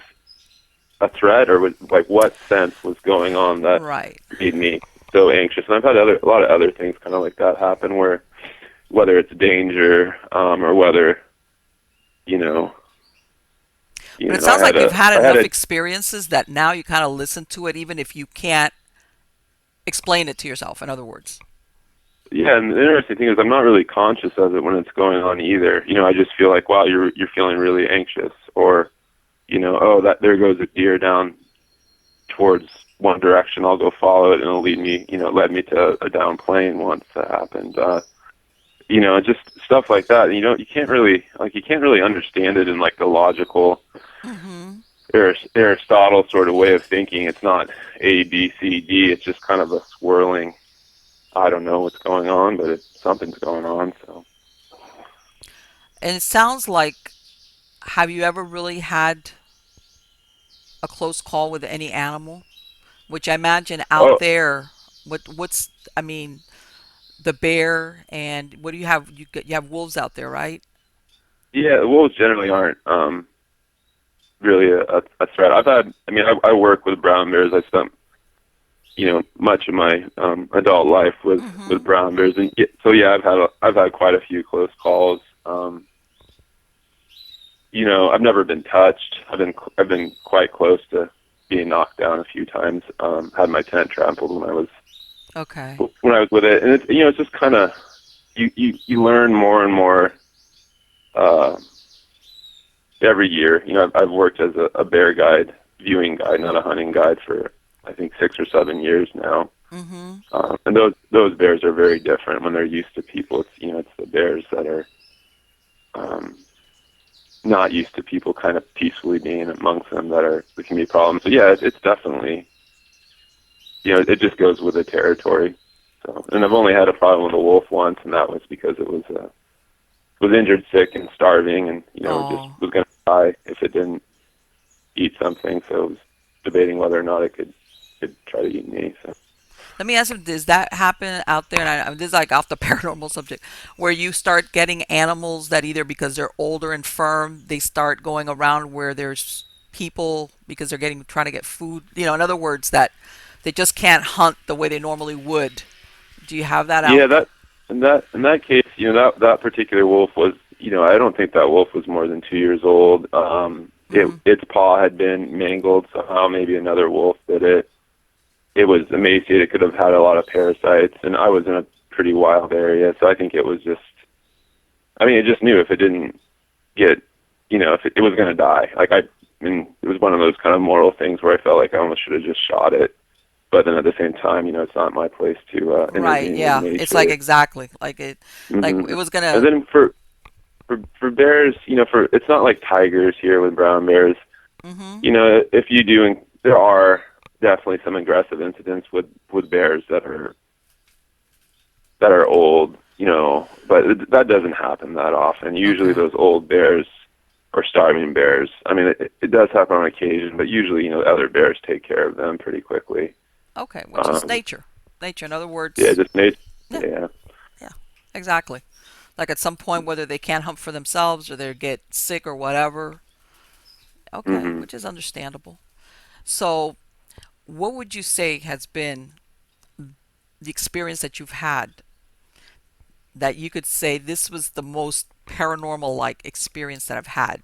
Speaker 2: a threat, or was, like, what sense was going on that
Speaker 1: Right.
Speaker 2: made me so anxious? And I've had a lot of other things kind of like that happen, where whether it's danger, or whether, you know,
Speaker 1: But it
Speaker 2: I
Speaker 1: sounds
Speaker 2: had
Speaker 1: like you've
Speaker 2: a,
Speaker 1: had
Speaker 2: I had
Speaker 1: enough
Speaker 2: a,
Speaker 1: experiences that now you kind of listen to it, even if you can't explain it to yourself, in other words.
Speaker 2: yeah, and the interesting thing is I'm not really conscious of it when it's going on either. I just feel like, wow, you're feeling really anxious, or, oh, that there goes a deer down towards one direction. I'll go follow it, and it'll lead me. It led me to a down plane once that happened. Just stuff like that. You can't really understand it in like the logical
Speaker 1: Mm-hmm.
Speaker 2: Aristotle sort of way of thinking. It's not A, B, C, D. It's just kind of a swirling. I don't know what's going on, but something's going on. So.
Speaker 1: And it sounds like, have you ever really had a close call with any animal? Which I imagine out
Speaker 2: Oh,
Speaker 1: there, what's I mean, the bear and what do you have? You have wolves out there, right?
Speaker 2: yeah. Wolves generally aren't really a threat. I work with brown bears. I spent much of my adult life with
Speaker 1: Mm-hmm.
Speaker 2: brown bears, and so yeah, I've had quite a few close calls. I've never been touched. I've been quite close to being knocked down a few times. Had my tent trampled
Speaker 1: Okay.
Speaker 2: when I was with it, and it's just kind of you learn more and more uh, every year. I've worked as a bear guide, viewing guide, not a hunting guide, for I think 6 or 7 years now.
Speaker 1: Mm-hmm.
Speaker 2: And those bears are very different when they're used to people. It's the bears that are um, not used to people kind of peacefully being amongst them that can be problems. So yeah, it's definitely it just goes with the territory. So, and I've only had a problem with a wolf once, and that was because it was injured, sick, and starving, and it just
Speaker 1: Oh,
Speaker 2: was going to die if it didn't eat something. So it was debating whether or not it could try to eat me. So.
Speaker 1: let me ask you: does that happen out there? And this is like off the paranormal subject, where you start getting animals that either because they're older and firm, they start going around where there's people because they're getting trying to get food. In other words, that they just can't hunt the way they normally would. Do you have that
Speaker 2: Yeah,
Speaker 1: out there?
Speaker 2: in that case, that particular wolf was, I don't think that wolf was more than 2 years old.
Speaker 1: Mm-hmm.
Speaker 2: Its paw had been mangled somehow. Maybe another wolf did it. It was emaciated. It could have had a lot of parasites, and I was in a pretty wild area, so I think it was just. I mean, it just knew if it didn't get, if it was going to die. Like it was one of those kind of moral things where I felt like I almost should have just shot it. But then at the same time, it's not my place to
Speaker 1: Right,
Speaker 2: intervene with
Speaker 1: yeah. It's like
Speaker 2: nature.
Speaker 1: exactly like
Speaker 2: hmm
Speaker 1: it was
Speaker 2: And
Speaker 1: gonna.
Speaker 2: then for bears, it's not like tigers here with brown bears.
Speaker 1: Mm-hmm.
Speaker 2: If you do, and there are definitely some aggressive incidents with bears that are old. But that doesn't happen that often. Usually,
Speaker 1: Okay.
Speaker 2: those old bears or starving bears. I mean, it does happen on occasion, but usually, other bears take care of them pretty quickly.
Speaker 1: Okay, which is
Speaker 2: Um,
Speaker 1: nature. Nature. In other
Speaker 2: yeah,
Speaker 1: words,
Speaker 2: just nature.
Speaker 1: yeah,
Speaker 2: Yeah.
Speaker 1: yeah, exactly. Like at some point, whether they can't hunt for themselves or they get sick or whatever. Okay,
Speaker 2: hmm
Speaker 1: which is understandable. So, what would you say has been the experience that you've had that you could say this was the most paranormal like experience that I've had?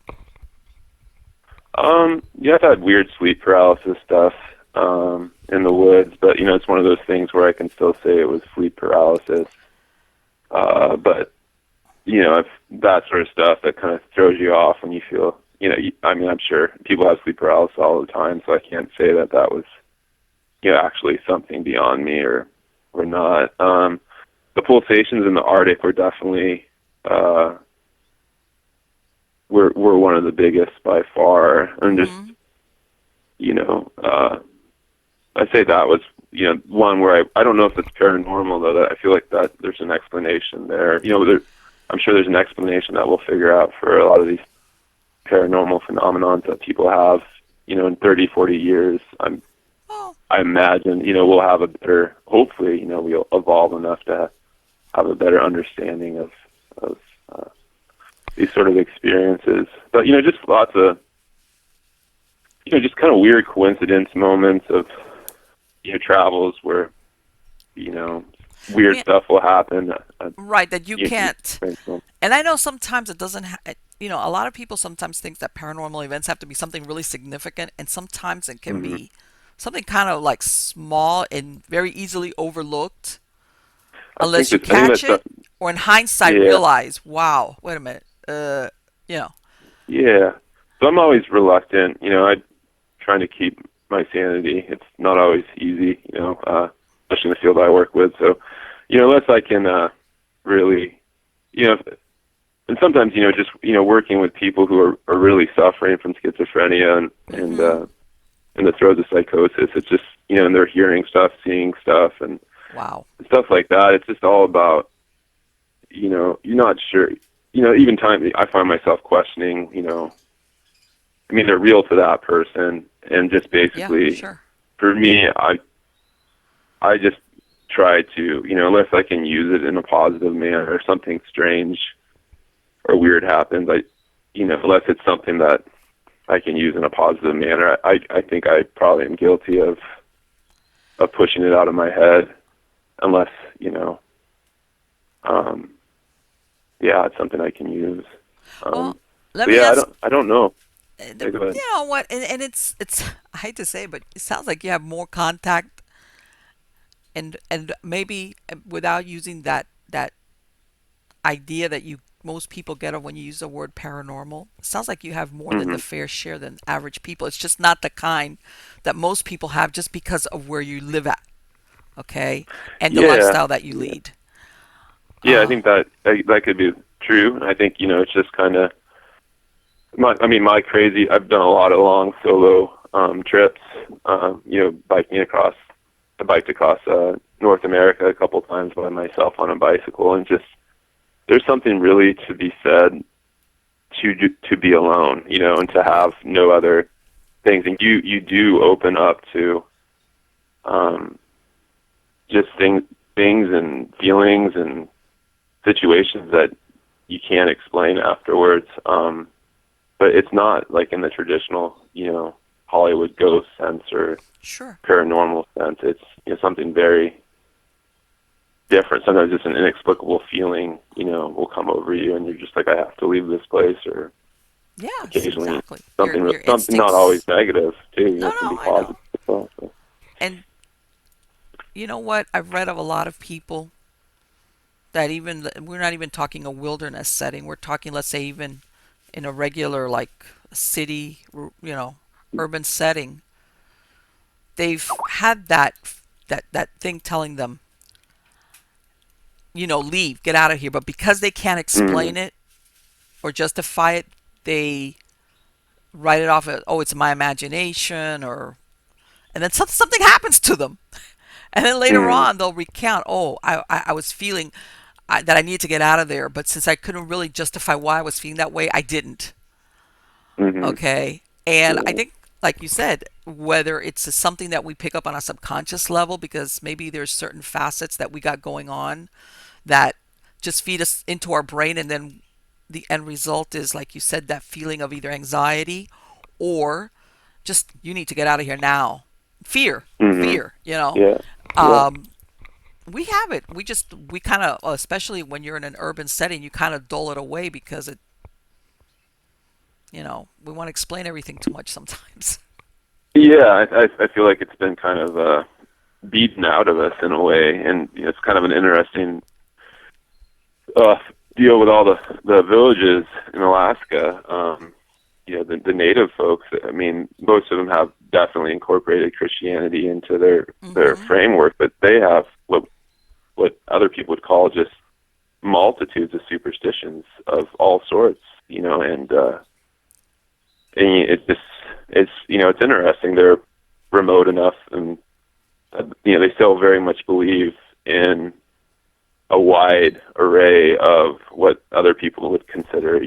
Speaker 2: Yeah, I've had weird sleep paralysis stuff in the woods, but it's one of those things where I can still say it was sleep paralysis. But if that sort of stuff that kind of throws you off when you feel, I mean, I'm sure people have sleep paralysis all the time, so I can't say that that was, actually something beyond me or not. The pulsations in the Arctic were definitely uh, were one of the biggest by far, and just
Speaker 1: Mm-hmm.
Speaker 2: you know, I'd say that was one where I don't know if it's paranormal though. That I feel like that there's an explanation there. I'm sure there's an explanation that we'll figure out for a lot of these paranormal phenomenons that people have. In 30, 40 years,
Speaker 1: Oh,
Speaker 2: I imagine we'll have a better. Hopefully, we'll evolve enough to have a better understanding of uh, these sort of experiences. But just lots of just kind of weird coincidence moments of travels where you know. weird
Speaker 1: Yeah,
Speaker 2: stuff will happen.
Speaker 1: right. That you
Speaker 2: You
Speaker 1: can't. And I know sometimes it doesn't. A lot of people sometimes think that paranormal events have to be something really significant, and sometimes it can
Speaker 2: mhm.
Speaker 1: be something kind of like small and very easily overlooked, unless you
Speaker 2: I think
Speaker 1: catch
Speaker 2: that's
Speaker 1: it, or in hindsight
Speaker 2: yeah,
Speaker 1: realize, wow, wait a minute, you know,
Speaker 2: yeah. So I'm always reluctant. I'm trying to keep my sanity. It's not always easy, especially in the field I work with. So, unless I can really, you know, and sometimes just working with people who are really suffering from schizophrenia
Speaker 1: mm-hmm.
Speaker 2: in the throes of psychosis. It's just and they're hearing stuff, seeing stuff, and
Speaker 1: Wow,
Speaker 2: stuff like that. It's just all about you're not sure. Even time I find myself questioning. I mean, they're real to that person, and just
Speaker 1: yeah,
Speaker 2: basically,
Speaker 1: sure,
Speaker 2: for me, I just try to unless I can use it in a positive manner or something strange or weird happens, unless it's something that I can use in a positive manner, I think I probably am guilty of pushing it out of my head, unless um, yeah, it's something I can use.
Speaker 1: well,
Speaker 2: Um,
Speaker 1: let
Speaker 2: but
Speaker 1: me
Speaker 2: yeah,
Speaker 1: ask.
Speaker 2: I don't know. Yeah, go ahead.
Speaker 1: You know what? And it's I hate to say, but it sounds like you have more contact, and maybe without using that idea that you most people get of when you use the word paranormal. It sounds like you have more than the
Speaker 2: Hmm.
Speaker 1: fair share than average people. It's just not the kind that most people have just because of where you live at, okay, and the
Speaker 2: Yeah,
Speaker 1: lifestyle that you
Speaker 2: yeah,
Speaker 1: lead.
Speaker 2: yeah. I
Speaker 1: Uh,
Speaker 2: think that could be true. I think it's just kind of I mean, my crazy. I've done a lot of long solo trips. Biking across. I biked across North America a couple times by myself on a bicycle, and just there's something really to be said to be alone, and to
Speaker 1: oh yeah.
Speaker 2: have no other things, and you do open up to um, just things and feelings and situations that you can't explain afterwards. But it's not like in the traditional, Hollywood ghost sense or
Speaker 1: Sure.
Speaker 2: paranormal sense. It's something very different. Sometimes just an inexplicable feeling, will come over you, and you're just like, I have to leave this place. Or
Speaker 1: Yes,
Speaker 2: occasionally
Speaker 1: exactly. Your
Speaker 2: something not always
Speaker 1: instincts.
Speaker 2: negative too.
Speaker 1: No,
Speaker 2: It can
Speaker 1: no,
Speaker 2: be
Speaker 1: I know.
Speaker 2: positive as well. So.
Speaker 1: And you know what? I've read of a lot of people that even we're not even talking a wilderness setting. We're talking, let's say, even in a regular like city, urban setting. They've had that thing telling them, leave, get out of here. But because they can't
Speaker 2: Mm-hmm.
Speaker 1: explain it or justify it, they write it off as, oh, it's my imagination, or and then something happens to them. And then later
Speaker 2: Mm-hmm.
Speaker 1: on, they'll recount, oh, I was feeling that I needed to get out of there, but since I couldn't really justify why I was feeling that way, I didn't.
Speaker 2: Mm-hmm.
Speaker 1: Okay. And I
Speaker 2: Yeah.
Speaker 1: think, like you said, whether it's something that we pick up on a subconscious level, because maybe there's certain facets that we got going on that just feed us into our brain, and then the end result is, like you said, that feeling of either anxiety or just you need to get out of here now. Fear,
Speaker 2: Mm-hmm.
Speaker 1: fear.
Speaker 2: Yeah. Yeah.
Speaker 1: Um, we have it. We kind of, especially when you're in an urban setting, you kind of dull it away because we want to explain everything too much sometimes.
Speaker 2: Yeah. I feel like it's been kind of beaten out of us in a way, and it's kind of an interesting uh, deal with all the villages in Alaska. The native folks. I mean, most of them have definitely incorporated Christianity into their
Speaker 1: Mm-hmm.
Speaker 2: framework, but they have what other people would call just multitudes of superstitions of all sorts. And it's interesting. They're remote enough, and they still very much believe in a wide array of what other people would consider,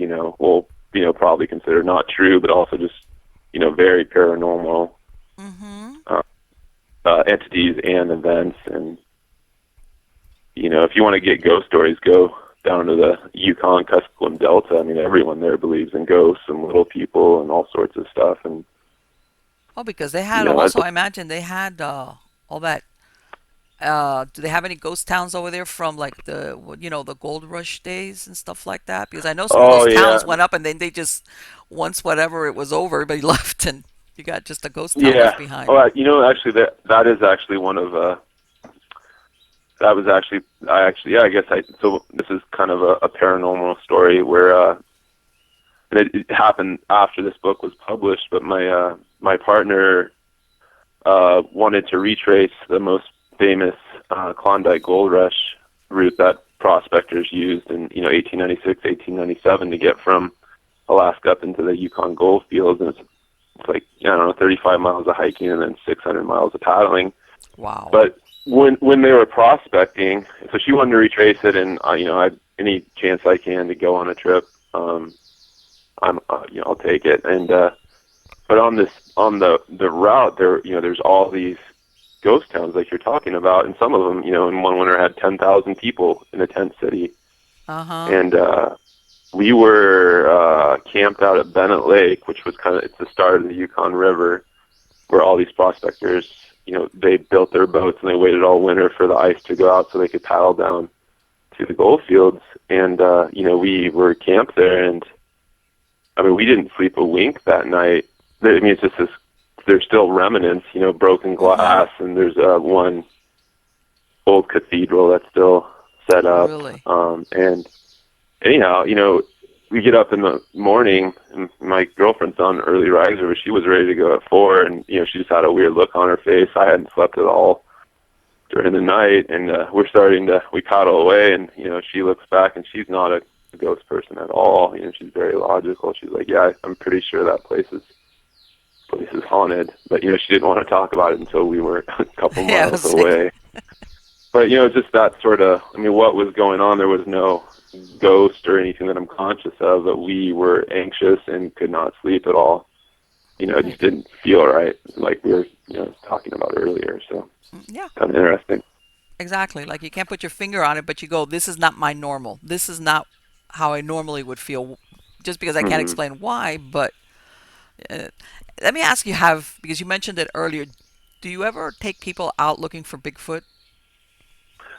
Speaker 2: probably consider not true, but also just, very paranormal
Speaker 1: Mm-hmm.
Speaker 2: uh, entities and events. And, if you want to get ghost stories, go down to the Yukon Kuskokwim Delta. I mean, everyone there believes in ghosts and little people and all sorts of stuff. And,
Speaker 1: Oh, because they had
Speaker 2: that's,
Speaker 1: also, I imagine they had all that. Do they have any ghost towns over there from like the gold rush days and stuff like that? Because I know some of
Speaker 2: Oh
Speaker 1: those towns
Speaker 2: yeah,
Speaker 1: went up and then they just once whatever it was over, everybody left and you got just a ghost town left
Speaker 2: yeah.
Speaker 1: behind.
Speaker 2: Oh, actually, that is actually one of that was actually I actually yeah I guess I so this is kind of a paranormal story where and it happened after this book was published, but my partner wanted to retrace the most famous Klondike Gold Rush route that prospectors used in 1896, 1897 to get from Alaska up into the Yukon gold fields, and it's like I don't know 35 miles of hiking and then 600 miles of paddling.
Speaker 1: Wow.
Speaker 2: But when they were prospecting, so she wanted to retrace it, and I any chance I can to go on a trip, I'll take it. And but on the route there, there's all these ghost towns like you're talking about, and some of them, in one winter had 10,000 people in a tent city,
Speaker 1: Uh-huh.
Speaker 2: and we were camped out at Bennett Lake, which was it's the start of the Yukon River, where all these prospectors, they built their boats and they waited all winter for the ice to go out so they could paddle down to the gold fields. And we were camped there, and I mean, we didn't sleep a wink that night. I mean, it's just this. There's still remnants, broken
Speaker 1: Mm-hmm.
Speaker 2: glass, and there's one old cathedral that's still set
Speaker 1: Oh,
Speaker 2: up.
Speaker 1: really?
Speaker 2: And anyhow, we get up in the morning, and my girlfriend's on early riser, but she was ready to go at 4, and she just had a weird look on her face. I hadn't slept at all during the night, and we paddle away, and she looks back, and she's not a ghost person at all. She's very logical. She's like, yeah, I'm pretty sure that place is haunted, but she didn't want to talk about it until we were a couple
Speaker 1: Yeah, I
Speaker 2: miles
Speaker 1: was like,
Speaker 2: away. But just that sort of, I mean, what was going on? There was no ghost or anything that I'm conscious of, but we were anxious and could not sleep at all. It
Speaker 1: right.
Speaker 2: just didn't feel right, like we were, talking about earlier. So
Speaker 1: Yeah,
Speaker 2: kind of interesting.
Speaker 1: exactly. Like you can't put your finger on it, but you go, this is not my normal. This is not how I normally would feel just because I can't
Speaker 2: Hmm.
Speaker 1: explain why, but uh, let me ask you have because you mentioned it earlier. Do you ever take people out looking for Bigfoot?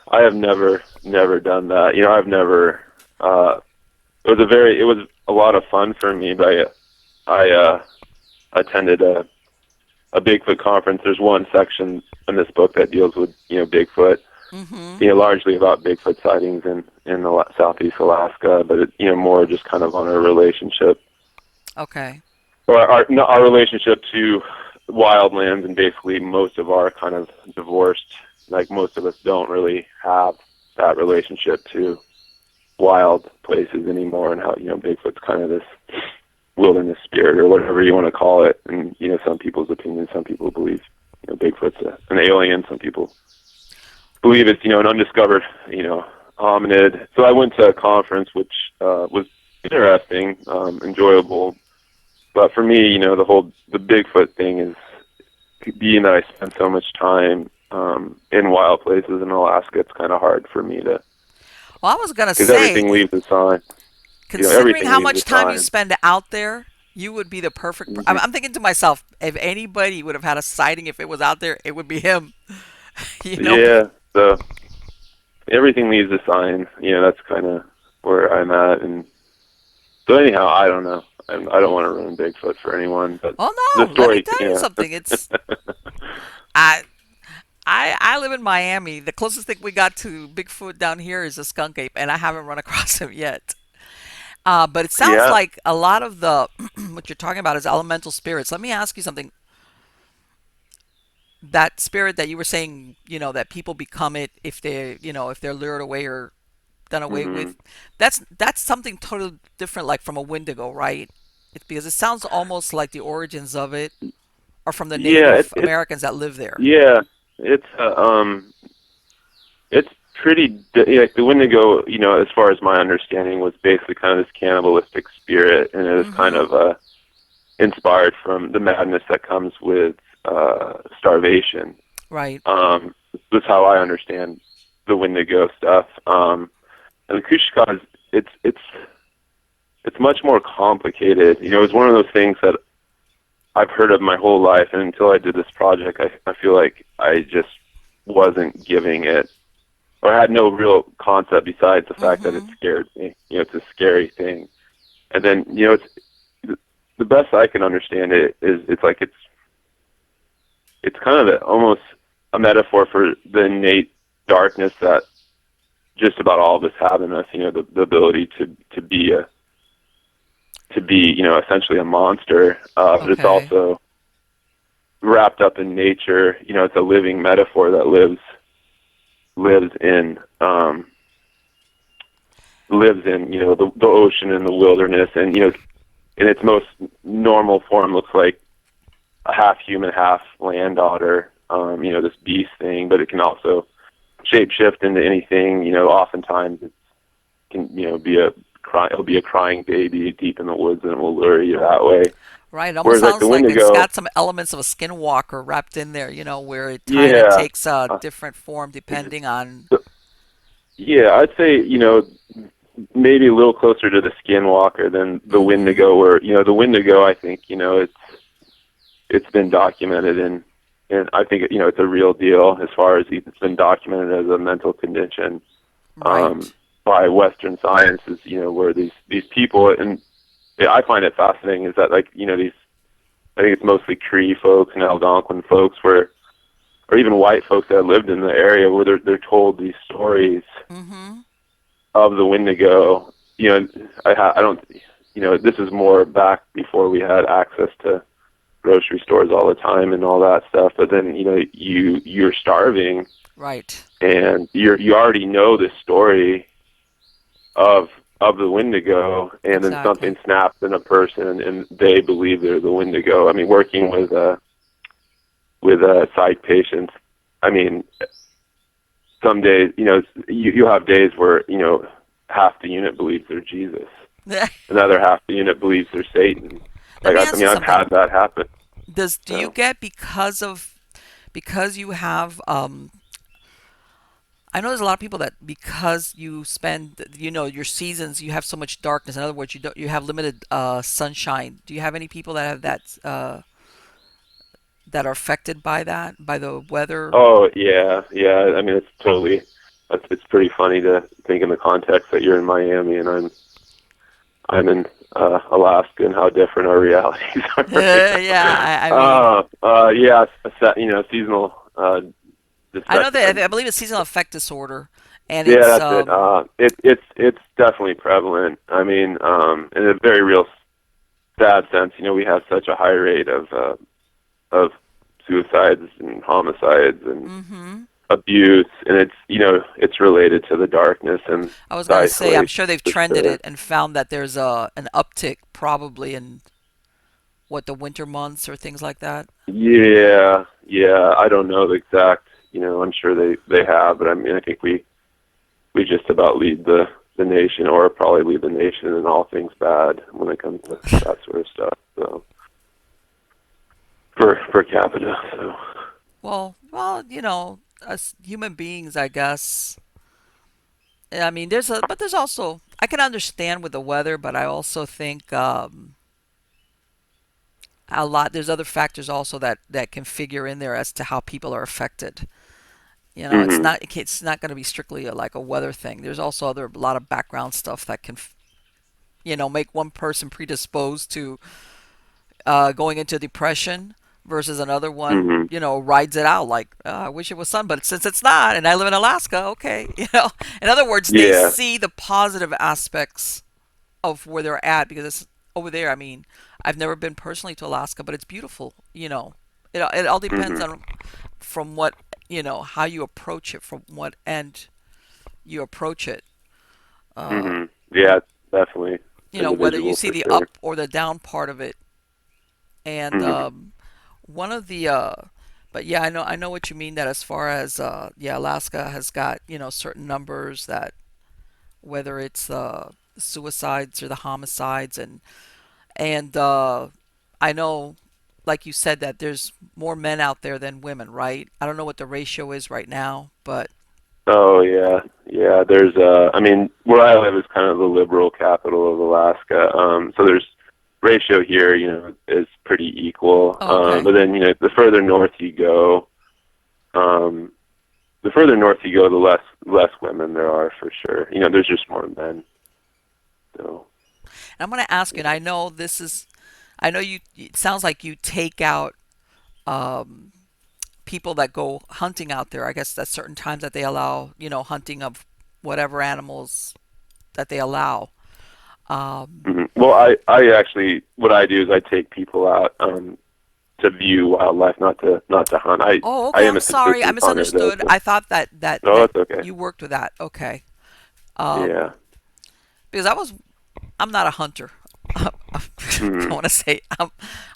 Speaker 2: I have never done that. I've never. Uh, it was a lot of fun for me, but I attended a Bigfoot conference. There's one section in this book that deals with Bigfoot,
Speaker 1: Mm-hmm.
Speaker 2: largely about Bigfoot sightings in the southeast Alaska, but more just kind of on our relationship
Speaker 1: Okay.
Speaker 2: or our relationship to wildlands, and basically most of our kind of divorced, like most of us don't really have that relationship to wild places anymore, and how Bigfoot's kind of this wilderness spirit or whatever you want to call it. And some people's opinion, some people believe Bigfoot's an alien, some people believe it's an undiscovered hominid. So I went to a conference which was interesting, enjoyable, but for me, the Bigfoot thing is, being that I spend so much time in wild places in Alaska, it's kind of hard for me to,
Speaker 1: Well, I was gonna
Speaker 2: because
Speaker 1: say,
Speaker 2: everything leaves a sign.
Speaker 1: considering
Speaker 2: Everything
Speaker 1: how
Speaker 2: leaves a
Speaker 1: much time you
Speaker 2: sign.
Speaker 1: spend out there, you would be the perfect. I'm,
Speaker 2: Hmm.
Speaker 1: I'm thinking to myself, if anybody would have had a sighting, if it was out there, it would be him. You know?
Speaker 2: Yeah, so everything leaves a sign. That's kind of where I'm at. And so anyhow, I don't know. I don't want to ruin Bigfoot for anyone, but
Speaker 1: Oh
Speaker 2: the
Speaker 1: no, let me
Speaker 2: story,
Speaker 1: tell you something. I I live in Miami. The closest thing we got to Bigfoot down here is a skunk ape, and I haven't run across him yet. But it sounds
Speaker 2: yeah.
Speaker 1: like a lot of the what you're talking about is elemental spirits. Let me ask you something. That spirit that you were saying, that people become it if if they're lured away or done away
Speaker 2: Hmm.
Speaker 1: with. That's something totally different, like from a Wendigo, right? It's because it sounds almost like the origins of it are from the
Speaker 2: Yeah,
Speaker 1: Native Americans that live there.
Speaker 2: yeah, it's it's like the Wendigo. As far as my understanding, was basically kind of this cannibalistic spirit, and it was kind
Speaker 1: Mm-hmm.
Speaker 2: of inspired from the madness that comes with starvation.
Speaker 1: Right.
Speaker 2: That's how I understand the Wendigo stuff. And the Kushtaka, it's much more complicated. It's one of those things that I've heard of my whole life, and until I did this project, I feel like I just wasn't giving it, or had no real concept besides the fact that it
Speaker 1: Mm-hmm.
Speaker 2: scared me. It's a scary thing. And then, the best I can understand it is it's kind of almost a metaphor for the innate darkness that just about all of us have in us. The ability to be essentially a monster, but it's
Speaker 1: Okay.
Speaker 2: also wrapped up in nature. It's a living metaphor that lives in the ocean and the wilderness, and in its most normal form looks like a half human, half land otter. This beast thing, but it can also shapeshift into anything. Oftentimes it can it'll be a crying baby deep in the woods, and it will lure you that way.
Speaker 1: Right. It almost
Speaker 2: Whereas like the
Speaker 1: sounds like it's
Speaker 2: Wendigo,
Speaker 1: got some elements of a skinwalker wrapped in there, where it kind of
Speaker 2: yeah,
Speaker 1: takes a
Speaker 2: uh,
Speaker 1: different form
Speaker 2: ex-
Speaker 1: depending on.
Speaker 2: yeah, I'd say maybe a little closer to the skinwalker than the
Speaker 1: Mm-hmm.
Speaker 2: Wendigo. Where the Wendigo, I think it's been documented, and I think it's a real deal as far as it's been documented as a mental condition um,
Speaker 1: Right.
Speaker 2: by Western sciences. Where these people, and yeah, I find it fascinating is that like these, I think it's mostly Cree folks and Algonquin folks where, or even white folks that lived in the area where they're told these stories
Speaker 1: Mm-hmm.
Speaker 2: of the Wendigo. I don't. This is more back before we had access to grocery stores all the time and all that stuff. But then you're starving
Speaker 1: Right.
Speaker 2: and you already know this story of the Wendigo, and then something
Speaker 1: Exactly.
Speaker 2: snaps in a person and they believe they're the Wendigo. I mean, working with psych patients, I mean, some days you have days where half the unit believes they're Jesus,
Speaker 1: Let
Speaker 2: another half the unit believes they're Satan. Like
Speaker 1: me
Speaker 2: I
Speaker 1: ask you
Speaker 2: mean, I've
Speaker 1: something.
Speaker 2: had that happen.
Speaker 1: Do you
Speaker 2: So.
Speaker 1: get because you have I know there's a lot of people that because you spend your seasons, you have so much darkness. In other words, you have limited sunshine. Do you have any people that have that are affected by that, by the weather?
Speaker 2: Oh yeah, yeah. I mean, it's pretty funny to think in the context that you're in Miami and I'm in Alaska, and how different our realities are right
Speaker 1: Yeah,
Speaker 2: now.
Speaker 1: I mean,
Speaker 2: Yeah, seasonal
Speaker 1: I know that
Speaker 2: deception.
Speaker 1: I believe it's seasonal affect disorder, and
Speaker 2: Yeah,
Speaker 1: it's
Speaker 2: that's it. It's definitely prevalent. I mean, in a very real sad sense, we have such a high rate of suicides and homicides and
Speaker 1: hmm
Speaker 2: abuse, and it's related to the darkness and
Speaker 1: I was
Speaker 2: the
Speaker 1: gonna say I'm
Speaker 2: isolation.
Speaker 1: sure they've
Speaker 2: For
Speaker 1: trended
Speaker 2: sure.
Speaker 1: it and found that there's an uptick probably in what the winter months or things like that.
Speaker 2: Yeah, yeah. I don't know the exact. I'm sure they have, but I mean, I think we just about lead the nation, or probably lead the nation in all things bad when it comes to that sort of stuff. So for per capita. So.
Speaker 1: Well, as human beings, I guess. I mean, but there's also I can understand with the weather, but I also think a lot. There's other factors also that can figure in there as to how people are affected.
Speaker 2: Mhm.
Speaker 1: It's not going to be strictly like a weather thing. There's also a lot of background stuff that can make one person predisposed to going into depression versus another one,
Speaker 2: Mhm.
Speaker 1: rides it out like, I wish it was sun, but since it's not, and I live in Alaska, okay, In other words, they
Speaker 2: Yeah.
Speaker 1: see the positive aspects of where they're at because it's over there. I mean, I've never been personally to Alaska, but it's beautiful. It all depends
Speaker 2: Mhm.
Speaker 1: on from what how you approach it, from what end you approach it. Uh,
Speaker 2: Mhm. Yeah, it's definitely
Speaker 1: whether you
Speaker 2: individual
Speaker 1: see
Speaker 2: for
Speaker 1: the
Speaker 2: sure.
Speaker 1: up or the down part of it, and
Speaker 2: Mhm.
Speaker 1: one of the but yeah, I know what you mean that as far as yeah, Alaska has got certain numbers that whether it's suicides or the homicides and I know like you said that there's more men out there than women, right? I don't know what the ratio is right now, but
Speaker 2: Oh yeah, yeah. There's I mean, where I live is kind of the liberal capital of Alaska. So there's ratio here, is pretty equal.
Speaker 1: oh, okay.
Speaker 2: But then the further north you go, um, the further north you go, the less women there are for sure. There's just more men. So
Speaker 1: And I'm going to ask you, and
Speaker 2: yeah.
Speaker 1: I know you, it sounds like you take out um, people that go hunting out there. I guess at certain times that they allow, hunting of whatever animals that they allow. Um,
Speaker 2: Well, I actually what I do is I take people out to view wildlife, not to hunt.
Speaker 1: oh,
Speaker 2: I
Speaker 1: okay.
Speaker 2: am
Speaker 1: I'm
Speaker 2: a
Speaker 1: sorry. I
Speaker 2: subsistence hunter though.
Speaker 1: misunderstood.
Speaker 2: So
Speaker 1: I thought
Speaker 2: no,
Speaker 1: that
Speaker 2: it's okay.
Speaker 1: you worked with that. Okay. Um,
Speaker 2: Yeah.
Speaker 1: because I'm not a hunter. I
Speaker 2: hmm
Speaker 1: want to say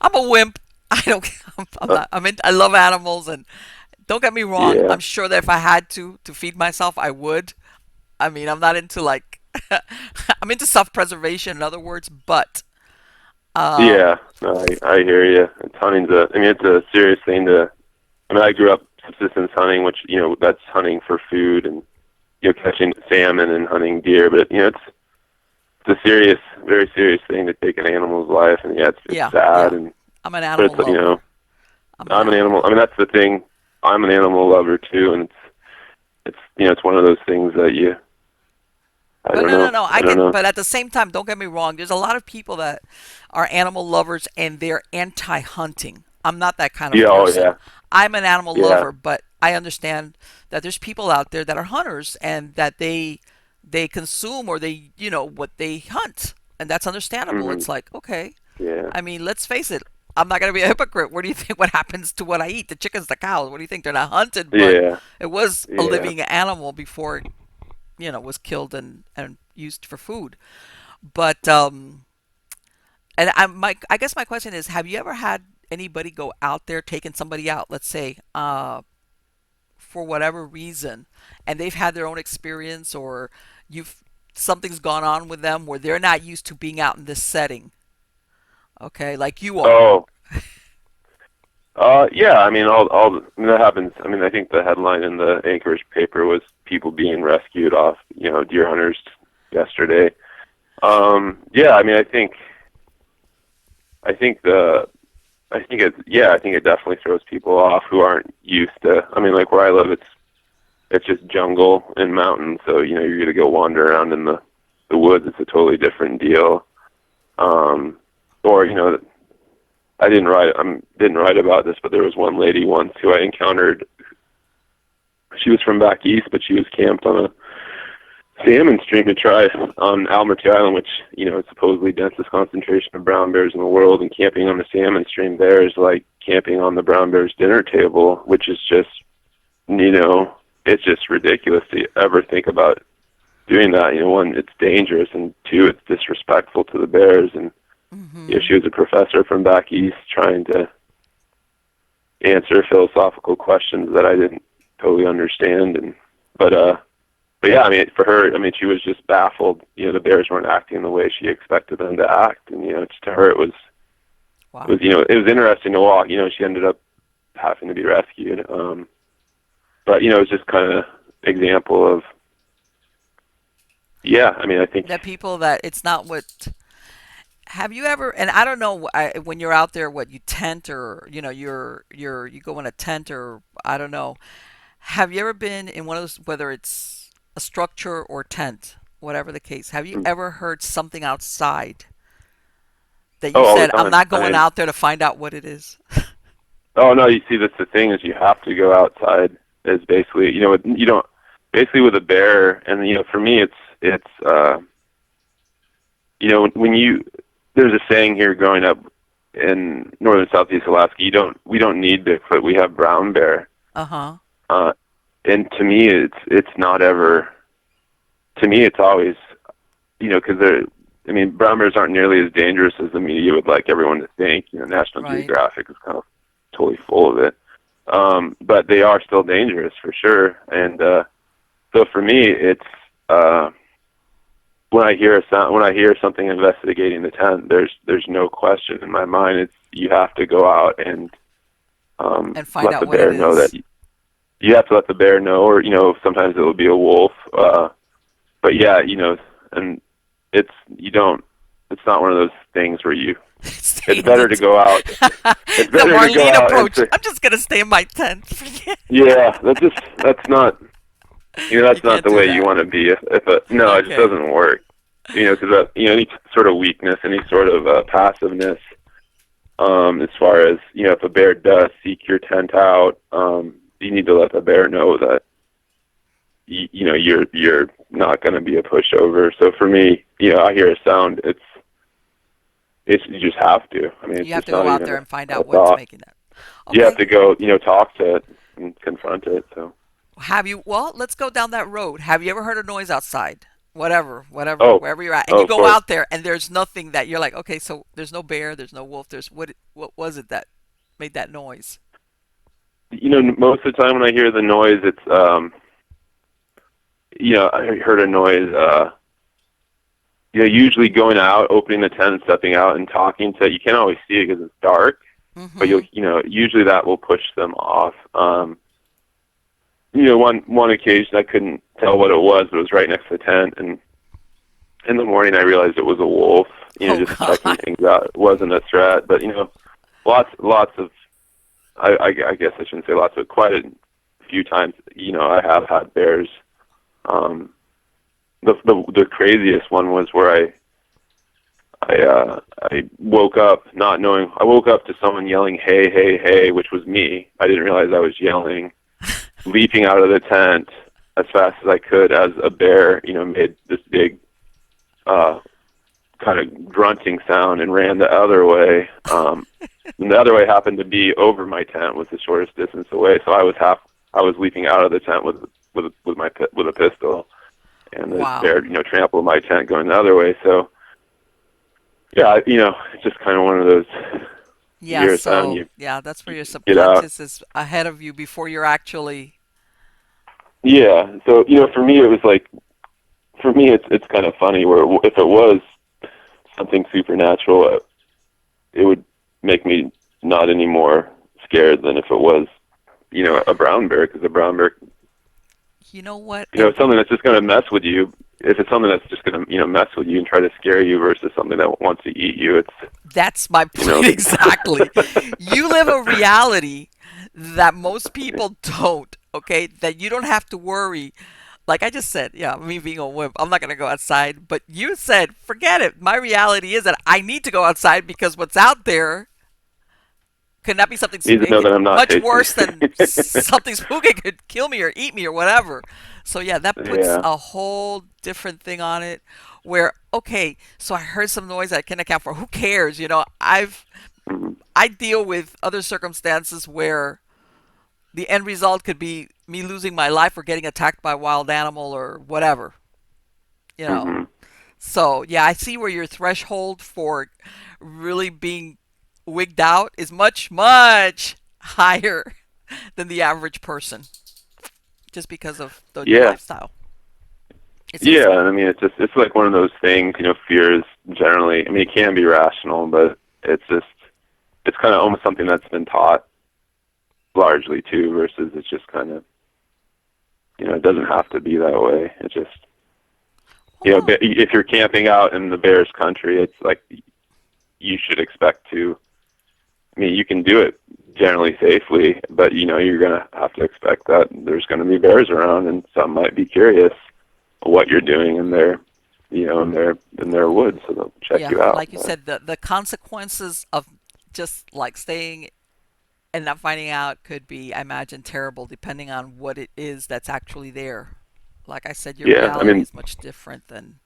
Speaker 1: I'm a wimp. I don't. I'm
Speaker 2: Uh,
Speaker 1: not. I love animals, and don't get me wrong.
Speaker 2: yeah.
Speaker 1: I'm sure that if I had to feed myself, I would. I mean, I'm not into like I'm into self-preservation, in other words. But
Speaker 2: Yeah.
Speaker 1: um,
Speaker 2: No, I hear you. Hunting's I mean, it's a serious thing to. I mean, I grew up subsistence hunting, which that's hunting for food and catching salmon and hunting deer. But it's a serious, very serious thing to take an animal's life, and yeah, it's
Speaker 1: yeah,
Speaker 2: sad,
Speaker 1: yeah.
Speaker 2: and
Speaker 1: I'm an
Speaker 2: but
Speaker 1: animal
Speaker 2: it's
Speaker 1: lover. I'm an
Speaker 2: I'm an
Speaker 1: animal
Speaker 2: animal. I mean,
Speaker 1: lover.
Speaker 2: that's the thing. I'm an animal lover too, and it's one of those things that I
Speaker 1: But
Speaker 2: don't
Speaker 1: no, no,
Speaker 2: know.
Speaker 1: no.
Speaker 2: I don't know.
Speaker 1: But at the same time, don't get me wrong. There's a lot of people that are animal lovers and they're anti-hunting. I'm not that kind of
Speaker 2: Yeah. Oh
Speaker 1: person.
Speaker 2: yeah.
Speaker 1: I'm an animal
Speaker 2: Yeah.
Speaker 1: lover, but I understand that there's people out there that are hunters and that they consume or they, what they hunt, and that's understandable.
Speaker 2: Mhm.
Speaker 1: It's like, okay.
Speaker 2: Yeah.
Speaker 1: I mean, let's face it. I'm not going to be a hypocrite. What do you think? What happens to what I eat? The chickens, the cows. What do you think? They're not hunted, but
Speaker 2: Yeah.
Speaker 1: it was a
Speaker 2: Yeah.
Speaker 1: living animal before was killed and used for food. But and I guess my question is, have you ever had anybody go out there taking somebody out, let's say, for whatever reason, and they've had their own experience, or you've something's gone on with them where they're not used to being out in this setting, okay, like you are.
Speaker 2: Oh. Yeah. I mean, I mean, that happens. I mean, I think the headline in the Anchorage paper was people being rescued off, deer hunters yesterday. Yeah. I mean, I think the I think it definitely throws people off who aren't used to. I mean, like where I live, it's just jungle and mountains, so you're gonna go wander around in the woods. It's a totally different deal. Or didn't write about this, but there was one lady once who I encountered. She was from back east, but she was camped on a salmon stream to try on Almaty Island, which is supposedly densest concentration of brown bears in the world. And camping on the salmon stream there is like camping on the brown bears dinner table, which is just it's just ridiculous to ever think about doing that. One, it's dangerous, and two, it's disrespectful to the bears. And
Speaker 1: Mm-hmm.
Speaker 2: she was a professor from back east trying to answer philosophical questions that I didn't totally understand. But yeah, I mean, for her, I mean, she was just baffled. The bears weren't acting the way she expected them to act, and to her,
Speaker 1: Wow.
Speaker 2: it was interesting to walk. She ended up having to be rescued. But it was just kind of example of, yeah. I mean, I think,
Speaker 1: That people that it's not what. Have you ever? And I don't know when you're out there, what you tent or you go in a tent or I don't know. Have you ever been in one of those, whether it's a structure or tent, whatever the case? Have you ever heard something outside that you
Speaker 2: oh, all the
Speaker 1: said, I'm
Speaker 2: time.
Speaker 1: not
Speaker 2: I
Speaker 1: going
Speaker 2: mean,
Speaker 1: out there to find out what it is?
Speaker 2: oh no, you see, that's the thing is you have to go outside. Is basically, you don't basically with a bear, and for me, it's when you there's a saying here growing up in northern southeast Alaska. We don't need Bigfoot. We have brown bear.
Speaker 1: Uh huh.
Speaker 2: Uh, and to me, it's not ever. To me, it's always because they're. I mean, brown bears aren't nearly as dangerous as the media would like everyone to think. National
Speaker 1: Right.
Speaker 2: Geographic is kind of totally full of it. But they are still dangerous for sure. And so for me, it's when I hear a sound, when I hear something investigating the tent, there's no question in my mind. It's you have to go out and
Speaker 1: And find
Speaker 2: let the
Speaker 1: out what it
Speaker 2: bear know that
Speaker 1: is.
Speaker 2: you have to let the bear know, or sometimes it will be a wolf. But yeah, and it's you don't. It's not one of those things where you
Speaker 1: Stay
Speaker 2: It's
Speaker 1: in the
Speaker 2: better to go out. It's
Speaker 1: the
Speaker 2: better to go
Speaker 1: Marlene
Speaker 2: out and
Speaker 1: approach.
Speaker 2: say,
Speaker 1: I'm just gonna stay in my tent. Forget.
Speaker 2: yeah, that's not,
Speaker 1: You
Speaker 2: that's not
Speaker 1: can't
Speaker 2: the
Speaker 1: do
Speaker 2: way you
Speaker 1: that.
Speaker 2: want to be. No, it just
Speaker 1: Okay.
Speaker 2: doesn't work. Because any sort of weakness, any sort of passiveness, as far as if a bear does seek your tent out, you need to let the bear know that you're not going to be a pushover. So for me, I hear a sound, it's you just have to. I mean, it's
Speaker 1: You have
Speaker 2: just
Speaker 1: to go
Speaker 2: not
Speaker 1: out
Speaker 2: even
Speaker 1: there and find
Speaker 2: a
Speaker 1: out what's
Speaker 2: thought.
Speaker 1: making that.
Speaker 2: You have
Speaker 1: Okay.
Speaker 2: to go, talk to it and confront it. So,
Speaker 1: Have you? Well, let's go down that road. Have you ever heard a noise outside? Whatever,
Speaker 2: oh,
Speaker 1: wherever you're at, and
Speaker 2: oh,
Speaker 1: you
Speaker 2: of
Speaker 1: go
Speaker 2: course.
Speaker 1: out there, and there's nothing that you're like, okay, so there's no bear, there's no wolf, there's what was it that made that noise?
Speaker 2: Most of the time when I hear the noise, it's I heard a noise. Usually going out, opening the tent, and stepping out, and talking to. You can't always see it because it's dark, but
Speaker 1: Mm-hmm.
Speaker 2: usually that will push them off. One occasion I couldn't tell what it was, but it was right next to the tent, and in the morning I realized it was a wolf.
Speaker 1: Oh
Speaker 2: Just checking
Speaker 1: God.
Speaker 2: things out. It wasn't a threat, but lots of. I guess I shouldn't say lots, but quite a few times. I have had bears. Um, the craziest one was where I woke up not knowing. I woke up to someone yelling, "Hey, hey, hey," which was me. I didn't realize I was yelling, leaping out of the tent as fast as I could as a bear, made this big uh, kind of grunting sound and ran the other way. And the other way happened to be over my tent, was the shortest distance away. So I was leaping out of the tent with a pistol, and the
Speaker 1: Wow.
Speaker 2: bear, trampled my tent going the other way. So yeah, it's just kind of one of those. You
Speaker 1: Yeah.
Speaker 2: hear a sound,
Speaker 1: So
Speaker 2: you
Speaker 1: yeah, that's where your
Speaker 2: get out.
Speaker 1: subconscious is ahead of you before you're actually.
Speaker 2: Yeah. So for me, it was like, it's kind of funny where if it was something supernatural, it would make me not any more scared than if it was, a brown bear, because a brown bear,
Speaker 1: You know what? And
Speaker 2: something that's just going to mess with you. If it's something that's just going to, mess with you and try to scare you versus something that wants to eat you, it's,
Speaker 1: that's my
Speaker 2: you
Speaker 1: point
Speaker 2: know,
Speaker 1: exactly. You live a reality that most people don't, okay? That you don't have to worry. Like I just said, yeah, me being a wimp, I'm not going to go outside. But you said, forget it. My reality is that I need to go outside because what's out there could not be something
Speaker 2: need to know that I'm not
Speaker 1: much
Speaker 2: chasing.
Speaker 1: worse than something spooky could kill me or eat me or whatever. So yeah, that puts
Speaker 2: Yeah.
Speaker 1: a whole different thing on it. Where okay, so I heard some noise I can account for. Who cares?
Speaker 2: Mhm.
Speaker 1: I deal with other circumstances where the end result could be me losing my life or getting attacked by a wild animal or whatever. You know.
Speaker 2: Mhm.
Speaker 1: So yeah, I see where your threshold for really being wigged out is much, much higher than the average person just because of your
Speaker 2: Yeah.
Speaker 1: lifestyle. It seems to
Speaker 2: Yeah.
Speaker 1: me.
Speaker 2: I mean, it's like one of those things. Fears generally. I mean, it can be rational, but it's kind of almost something that's been taught largely too, versus it's just kind of, it doesn't have to be that way. It just,
Speaker 1: Well,
Speaker 2: if you're camping out in the bear's country, it's like you should expect to. I mean, you can do it generally safely, but you're gonna have to expect that there's gonna be bears around, and some might be curious what you're doing in their, in their woods, so they'll check
Speaker 1: yeah,
Speaker 2: you out.
Speaker 1: like you
Speaker 2: But
Speaker 1: said, the consequences of just like staying and not finding out could be, I imagine, terrible depending on what it is that's actually there. Like I said, your
Speaker 2: yeah, I
Speaker 1: reality
Speaker 2: mean,
Speaker 1: is much different than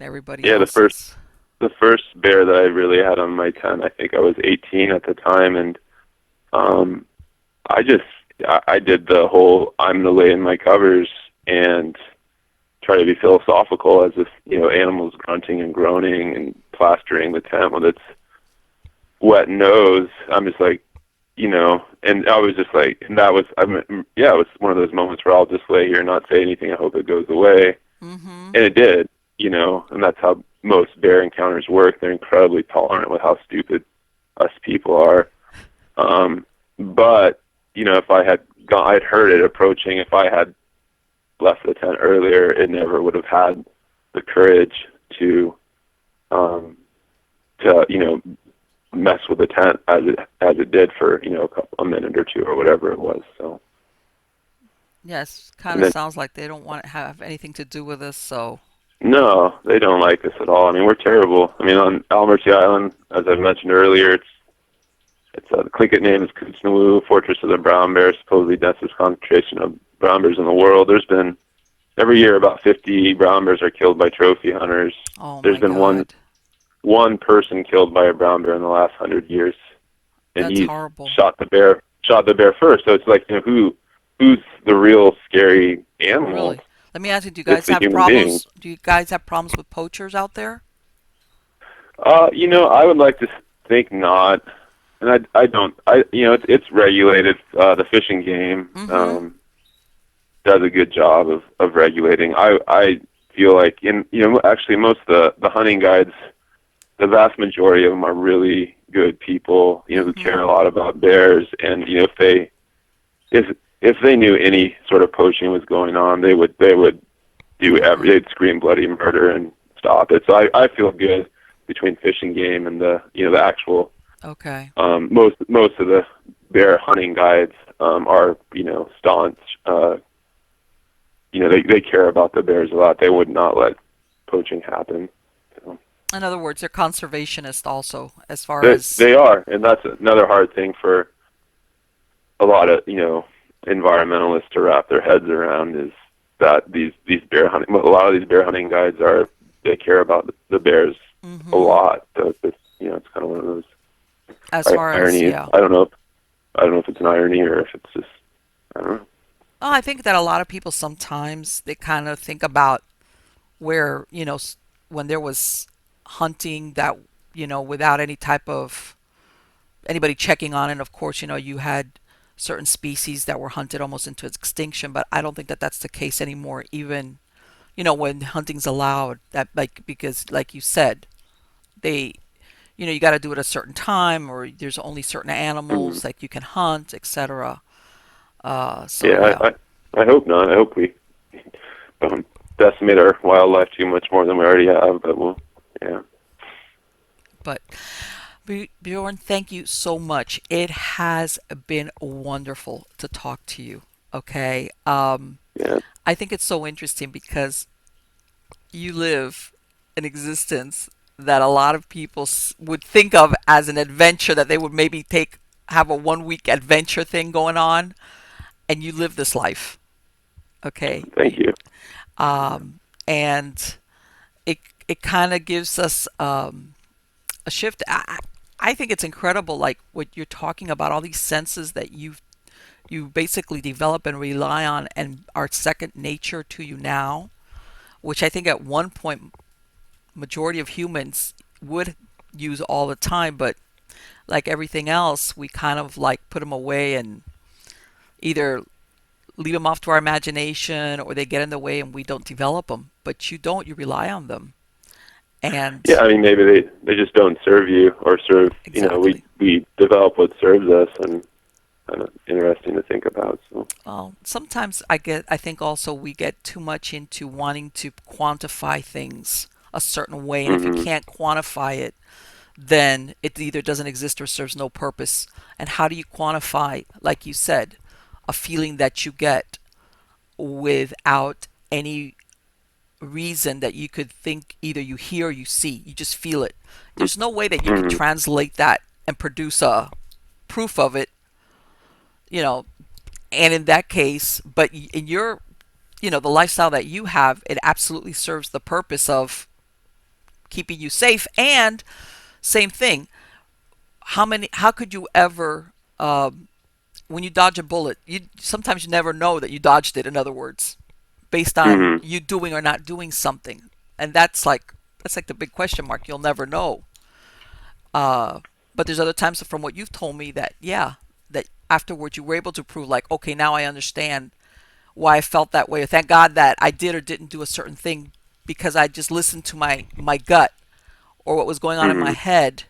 Speaker 1: everybody
Speaker 2: yeah,
Speaker 1: else's.
Speaker 2: the first bear that I really had on my tent, I think I was 18 at the time, and um, I just I did the whole I'm gonna lay in my covers and try to be philosophical, as if animals grunting and groaning and plastering the tent with its wet nose. I'm just like, and I was just like, and that was, yeah, it was one of those moments where I'll just lay here and not say anything. I hope it goes away,
Speaker 1: Mm-hmm.
Speaker 2: and it did, and that's how most bear encounters work. They're incredibly tolerant with how stupid us people are. But if I'd heard it approaching, if I had left the tent earlier, it never would have had the courage to um, to mess with the tent as it did for a minute or two or whatever it was. So
Speaker 1: Yes, kind
Speaker 2: and
Speaker 1: of
Speaker 2: then
Speaker 1: sounds like they don't want to have anything to do with us. So,
Speaker 2: no, they don't like us at all. I mean, we're terrible. I mean, on Almerty Island, as I mentioned earlier, it's the Tlingit name is Kutsnawu, Fortress of the Brown Bears, supposedly densest concentration of brown bears in the world. There's been every year about 50 brown bears are killed by trophy hunters.
Speaker 1: oh
Speaker 2: There's
Speaker 1: my
Speaker 2: been one
Speaker 1: God,
Speaker 2: one person killed by a brown bear in the last 100 years, and
Speaker 1: that's
Speaker 2: he's
Speaker 1: horrible.
Speaker 2: shot the bear first. So it's like, who's the real scary animal?
Speaker 1: Really. Let me ask you, do you
Speaker 2: It's
Speaker 1: guys
Speaker 2: the
Speaker 1: have
Speaker 2: human being.
Speaker 1: problems? Do you guys have problems with poachers out there?
Speaker 2: I would like to think not, and I don't. It's regulated. The fishing game
Speaker 1: Mm-hmm.
Speaker 2: does a good job of regulating. I feel like actually most of the hunting guides, the vast majority of them are really good people, who
Speaker 1: Mm-hmm.
Speaker 2: care a lot about bears, and if if they knew any sort of poaching was going on, they would
Speaker 1: Okay.
Speaker 2: they'd scream bloody murder and stop it. So I feel good between fishing game and the actual
Speaker 1: Okay.
Speaker 2: most of the bear hunting guides are staunch. They care about the bears a lot. They would not let poaching happen. So.
Speaker 1: In other words, they're conservationists also, as far
Speaker 2: They
Speaker 1: as
Speaker 2: they are, and that's another hard thing for a lot of environmentalists to wrap their heads around, is that these bear hunting, a lot of these bear hunting guides they care about the bears a
Speaker 1: mm-hmm.
Speaker 2: lot. So it's kind of one of those
Speaker 1: As far as
Speaker 2: ironies.
Speaker 1: yeah.
Speaker 2: I don't know if it's an irony or if it's just I don't know.
Speaker 1: Well, I think that a lot of people sometimes they kind of think about where when there was hunting that without any type of anybody checking on it. Of course, you had certain species that were hunted almost into extinction, but I don't think that that's the case anymore. Even when hunting's allowed, that like because like you said, they you got to do it at a certain time, or there's only certain
Speaker 2: Mm-hmm.
Speaker 1: animals that you can hunt, etc. So
Speaker 2: Yeah,
Speaker 1: yeah,
Speaker 2: I hope not. I hope we don't decimate our wildlife too much more than we already have. But yeah,
Speaker 1: but Bjorn, thank you so much. It has been wonderful to talk to you. Okay.
Speaker 2: yeah.
Speaker 1: I think it's so interesting because you live an existence that a lot of people would think of as an adventure that they would maybe have a 1 week adventure thing going on, and you live this life. Okay.
Speaker 2: Thank you.
Speaker 1: Um, and it it kind of gives us a shift. I think it's incredible, like what you're talking about, all these senses that you basically develop and rely on and are second nature to you now, which I think at one point majority of humans would use all the time, but like everything else, we kind of like put them away and either leave them off to our imagination or they get in the way and we don't develop them. But you don't, you rely on them.
Speaker 2: Yeah,
Speaker 1: And
Speaker 2: I mean maybe they just don't serve you or serve. We
Speaker 1: exactly.
Speaker 2: we develop what serves us, and kind of interesting to think about. So.
Speaker 1: Well, sometimes I think also we get too much into wanting to quantify things a certain way. And if you
Speaker 2: Hmm.
Speaker 1: can't quantify it, then it either doesn't exist or serves no purpose. And how do you quantify, like you said, a feeling that you get without any reason that you could think either you hear or you see? You just feel it. There's no way that you could
Speaker 2: Hmm.
Speaker 1: translate that and produce a proof of it, you know. And in that case, but in your, the lifestyle that you have, it absolutely serves the purpose of keeping you safe. And same thing, how could you ever when you dodge a bullet, you sometimes you never know that you dodged it, in other words, based on
Speaker 2: Hmm.
Speaker 1: you doing or not doing something. And that's like the big question mark. You'll never know. But there's other times from what you've told me that yeah, that afterwards you were able to prove like, okay, now I understand why I felt that way. Or thank God that I did or didn't do a certain thing because I just listened to my gut or what was going on in my
Speaker 2: Hmm.
Speaker 1: head,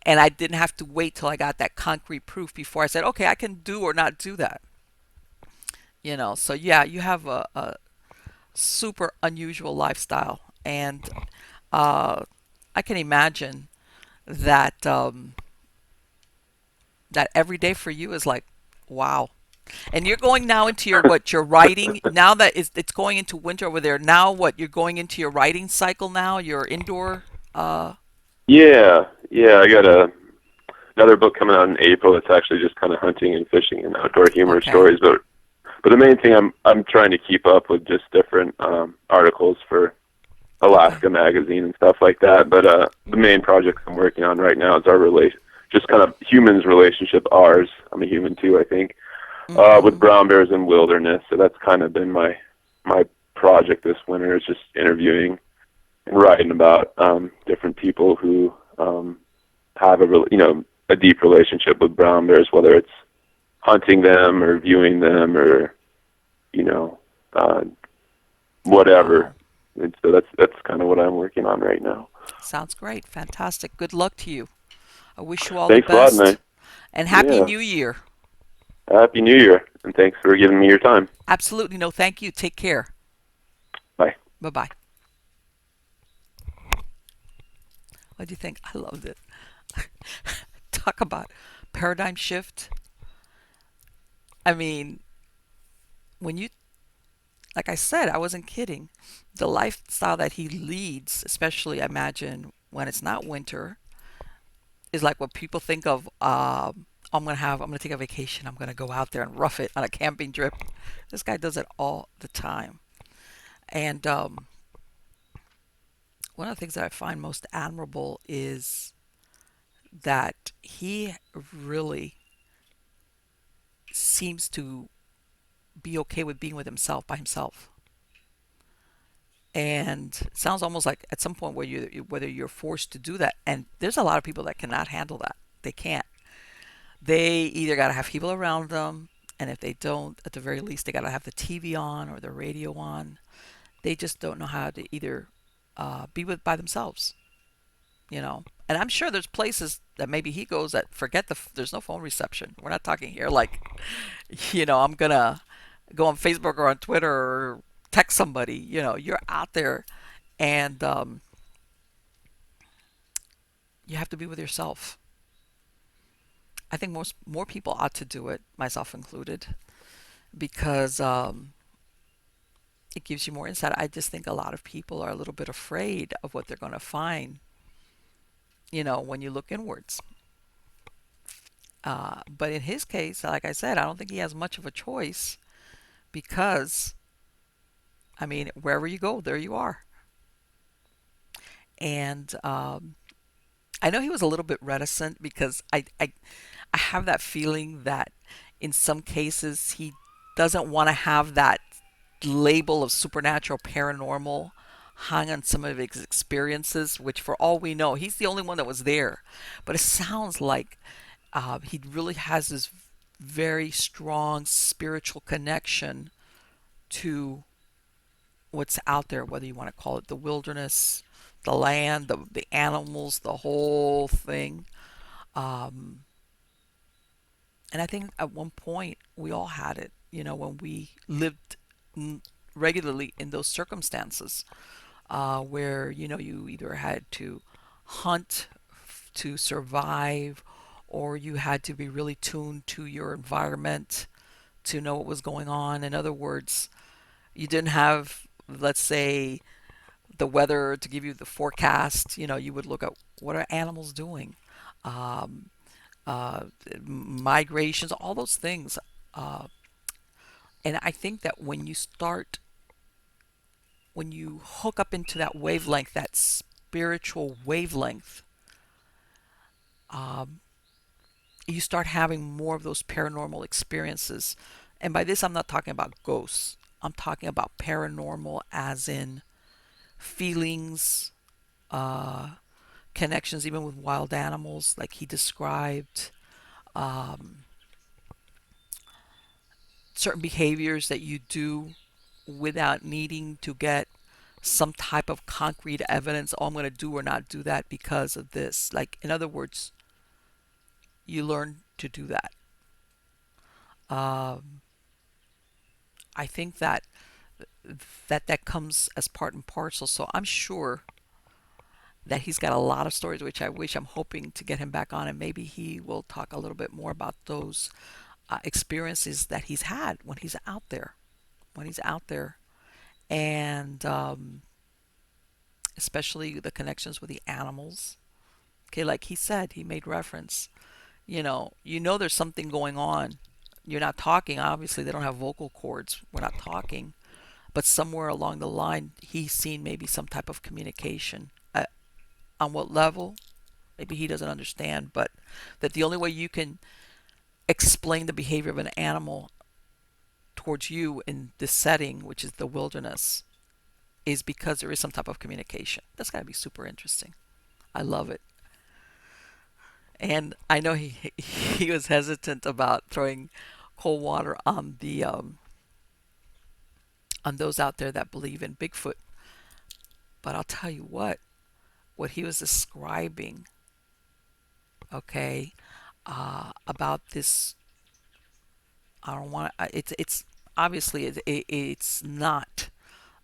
Speaker 1: and I didn't have to wait till I got that concrete proof before I said, okay, I can do or not do that. So yeah, you have a super unusual lifestyle, and uh, I can imagine. that that every day for you is like, wow. And you're going now into your what? Your writing now that it's going into winter over there. Now what? You're going into your writing cycle now. Your indoor. Uh,
Speaker 2: Yeah, yeah. I got another book coming out in April. It's actually just kind of hunting and fishing and outdoor humor
Speaker 1: okay.
Speaker 2: stories. But the main thing I'm trying to keep up with just different articles for
Speaker 1: Okay.
Speaker 2: Alaska magazine and stuff like that. But the main project I'm working on right now is our relation, just kind of humans' relationship. Ours. I'm a human too, I think. With
Speaker 1: Mm-hmm.
Speaker 2: brown bears and wilderness. So that's kind of been my project this winter, is just interviewing and writing about different people who have a deep relationship with brown bears, whether it's hunting them or viewing them or you know uh, whatever.
Speaker 1: Wow.
Speaker 2: And so that's kind of what I'm working on right now.
Speaker 1: Sounds great. Fantastic. Good luck to you. I wish you all the
Speaker 2: Thanks a lot,
Speaker 1: best
Speaker 2: man.
Speaker 1: and happy
Speaker 2: Yeah.
Speaker 1: New Year.
Speaker 2: Happy New Year, and thanks for giving me your time.
Speaker 1: Absolutely. No, thank you. Take care.
Speaker 2: Bye.
Speaker 1: Bye bye. What do you think? I loved it. Talk about paradigm shift. I mean, when you, like I said, I wasn't kidding. The lifestyle that he leads, especially I imagine when it's not winter, is like what people think of. I'm gonna take a vacation. I'm gonna go out there and rough it on a camping trip. This guy does it all the time. And one of the things that I find most admirable is that he really seems to be okay with being with himself by himself. And it sounds almost like at some point whether you're forced to do that, and there's a lot of people that cannot handle that. They can't. They either got to have people around them, and if they don't, at the very least, they got to have the TV on or the radio on. They just don't know how to either be with by themselves, you know. And I'm sure there's places that maybe he goes that forget there's no phone reception. We're not talking here like, I'm gonna go on Facebook or on Twitter or text somebody. You're out there, and you have to be with yourself. I think most more people ought to do it, myself included, because it gives you more insight. I just think a lot of people are a little bit afraid of what they're going to find, when you look inwards. But in his case, like I said, I don't think he has much of a choice because, I mean, wherever you go, there you are. And I know he was a little bit reticent because I have that feeling that in some cases he doesn't want to have that label of supernatural paranormal hung on some of his experiences, which for all we know, he's the only one that was there. But it sounds like he really has this very strong spiritual connection to what's out there, whether you want to call it the wilderness, the land, the animals, the whole thing. Um, and I think at one point we all had it, when we lived regularly in those circumstances where, you either had to hunt to survive or you had to be really tuned to your environment to know what was going on. In other words, you didn't have, let's say, the weather to give you the forecast. You would look at what are animals doing, um, uh, migrations, all those things. Uh, and I think that when you hook up into that wavelength, that spiritual wavelength, um, you start having more of those paranormal experiences. And by this, I'm not talking about ghosts. I'm talking about paranormal as in feelings, uh, connections, even with wild animals, like he described, um, certain behaviors that you do without needing to get some type of concrete evidence. Oh, I'm going to do or not do that because of this. Like, in other words, you learn to do that. Um, I think that comes as part and parcel. So I'm sure that he's got a lot of stories, which I'm hoping to get him back on, and maybe he will talk a little bit more about those experiences that he's had when he's out there, when he's out there, and especially the connections with the animals. Okay, like he said, he made reference. There's something going on. You're not talking. Obviously, they don't have vocal cords. We're not talking. But somewhere along the line, he's seen maybe some type of communication. On what level? Maybe he doesn't understand, but that the only way you can explain the behavior of an animal towards you in this setting, which is the wilderness, is because there is some type of communication. That's got to be super interesting. I love it. And I know he was hesitant about throwing cold water on those out there that believe in Bigfoot. But I'll tell you what he was describing, okay, about this. I don't want to. It's obviously it's not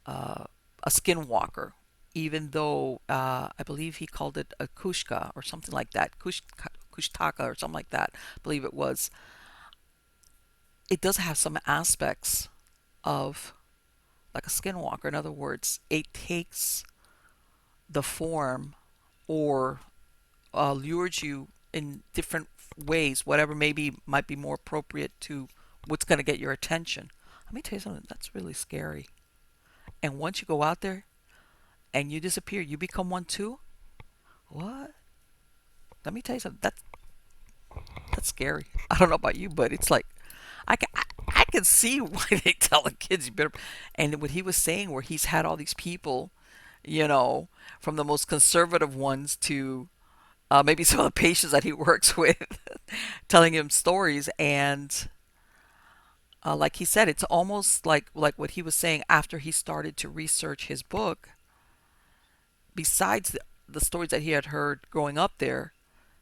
Speaker 1: a skinwalker, even though I believe he called it a kushka or something like that, kushtaka or something like that. I believe it was. It does have some aspects of like a skinwalker. In other words, it takes the form or lures you in different ways, whatever maybe might be more appropriate to what's going to get your attention. Let me tell you something that's really scary. And once you go out there and you disappear, you become one too. What? Let me tell you something. That's scary. I don't know about you, but it's like I can see why they tell the kids you better. And what he was saying, where he's had all these people, from the most conservative ones to maybe some of the patients that he works with, telling him stories. And like he said, it's almost like what he was saying after he started to research his book. Besides the stories that he had heard growing up there,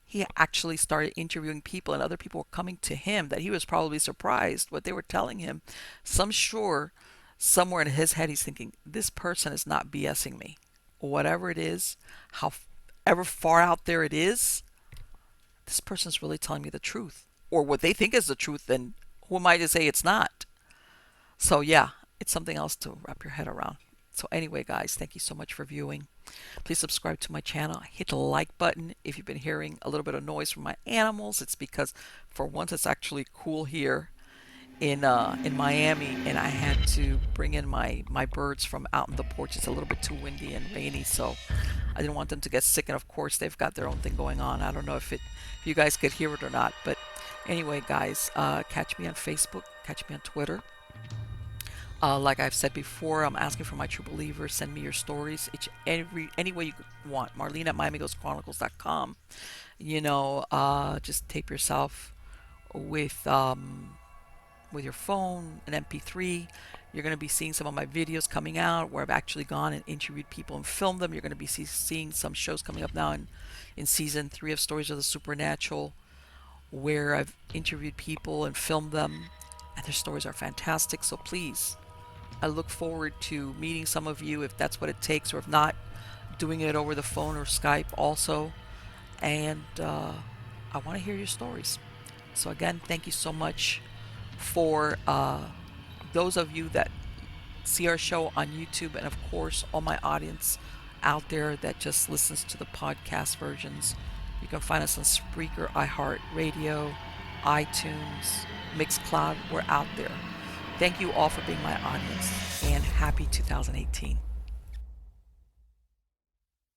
Speaker 1: he actually started interviewing people, and other people were coming to him that he was probably surprised what they were telling him. Some sure somewhere in his head he's thinking, this person is not BSing me. Whatever it is, however far out there it is, this person's really telling me the truth. Or what they think is the truth, then who am I to say it's not? So yeah, it's something else to wrap your head around. So anyway, guys, thank you so much for viewing. Please subscribe to my channel. Hit the like button. If you've been hearing a little bit of noise from my animals, it's because for once it's actually cool here in Miami, and I had to bring in my birds from out in the porch. It's a little bit too windy and rainy, so I didn't want them to get sick. And of course, they've got their own thing going on. I don't know if you guys could hear it or not, but anyway, guys, catch me on Facebook, catch me on Twitter. Like I've said before, I'm asking for my true believers. Send me your stories. It's any way you want. Marlene at MiamiGhostChronicles.com. Just tape yourself with your phone, an MP3. You're going to be seeing some of my videos coming out where I've actually gone and interviewed people and filmed them. You're going to be seeing some shows coming up now in season 3 of Stories of the Supernatural, where I've interviewed people and filmed them, and their stories are fantastic. So please, I look forward to meeting some of you if that's what it takes, or if not, doing it over the phone or Skype also. And I want to hear your stories. So again, thank you so much for those of you that see our show on YouTube, and of course all my audience out there that just listens to the podcast versions. You can find us on Spreaker, iHeartRadio, iTunes, Mixcloud. We're out there. Thank you all for being my audience, and happy 2018.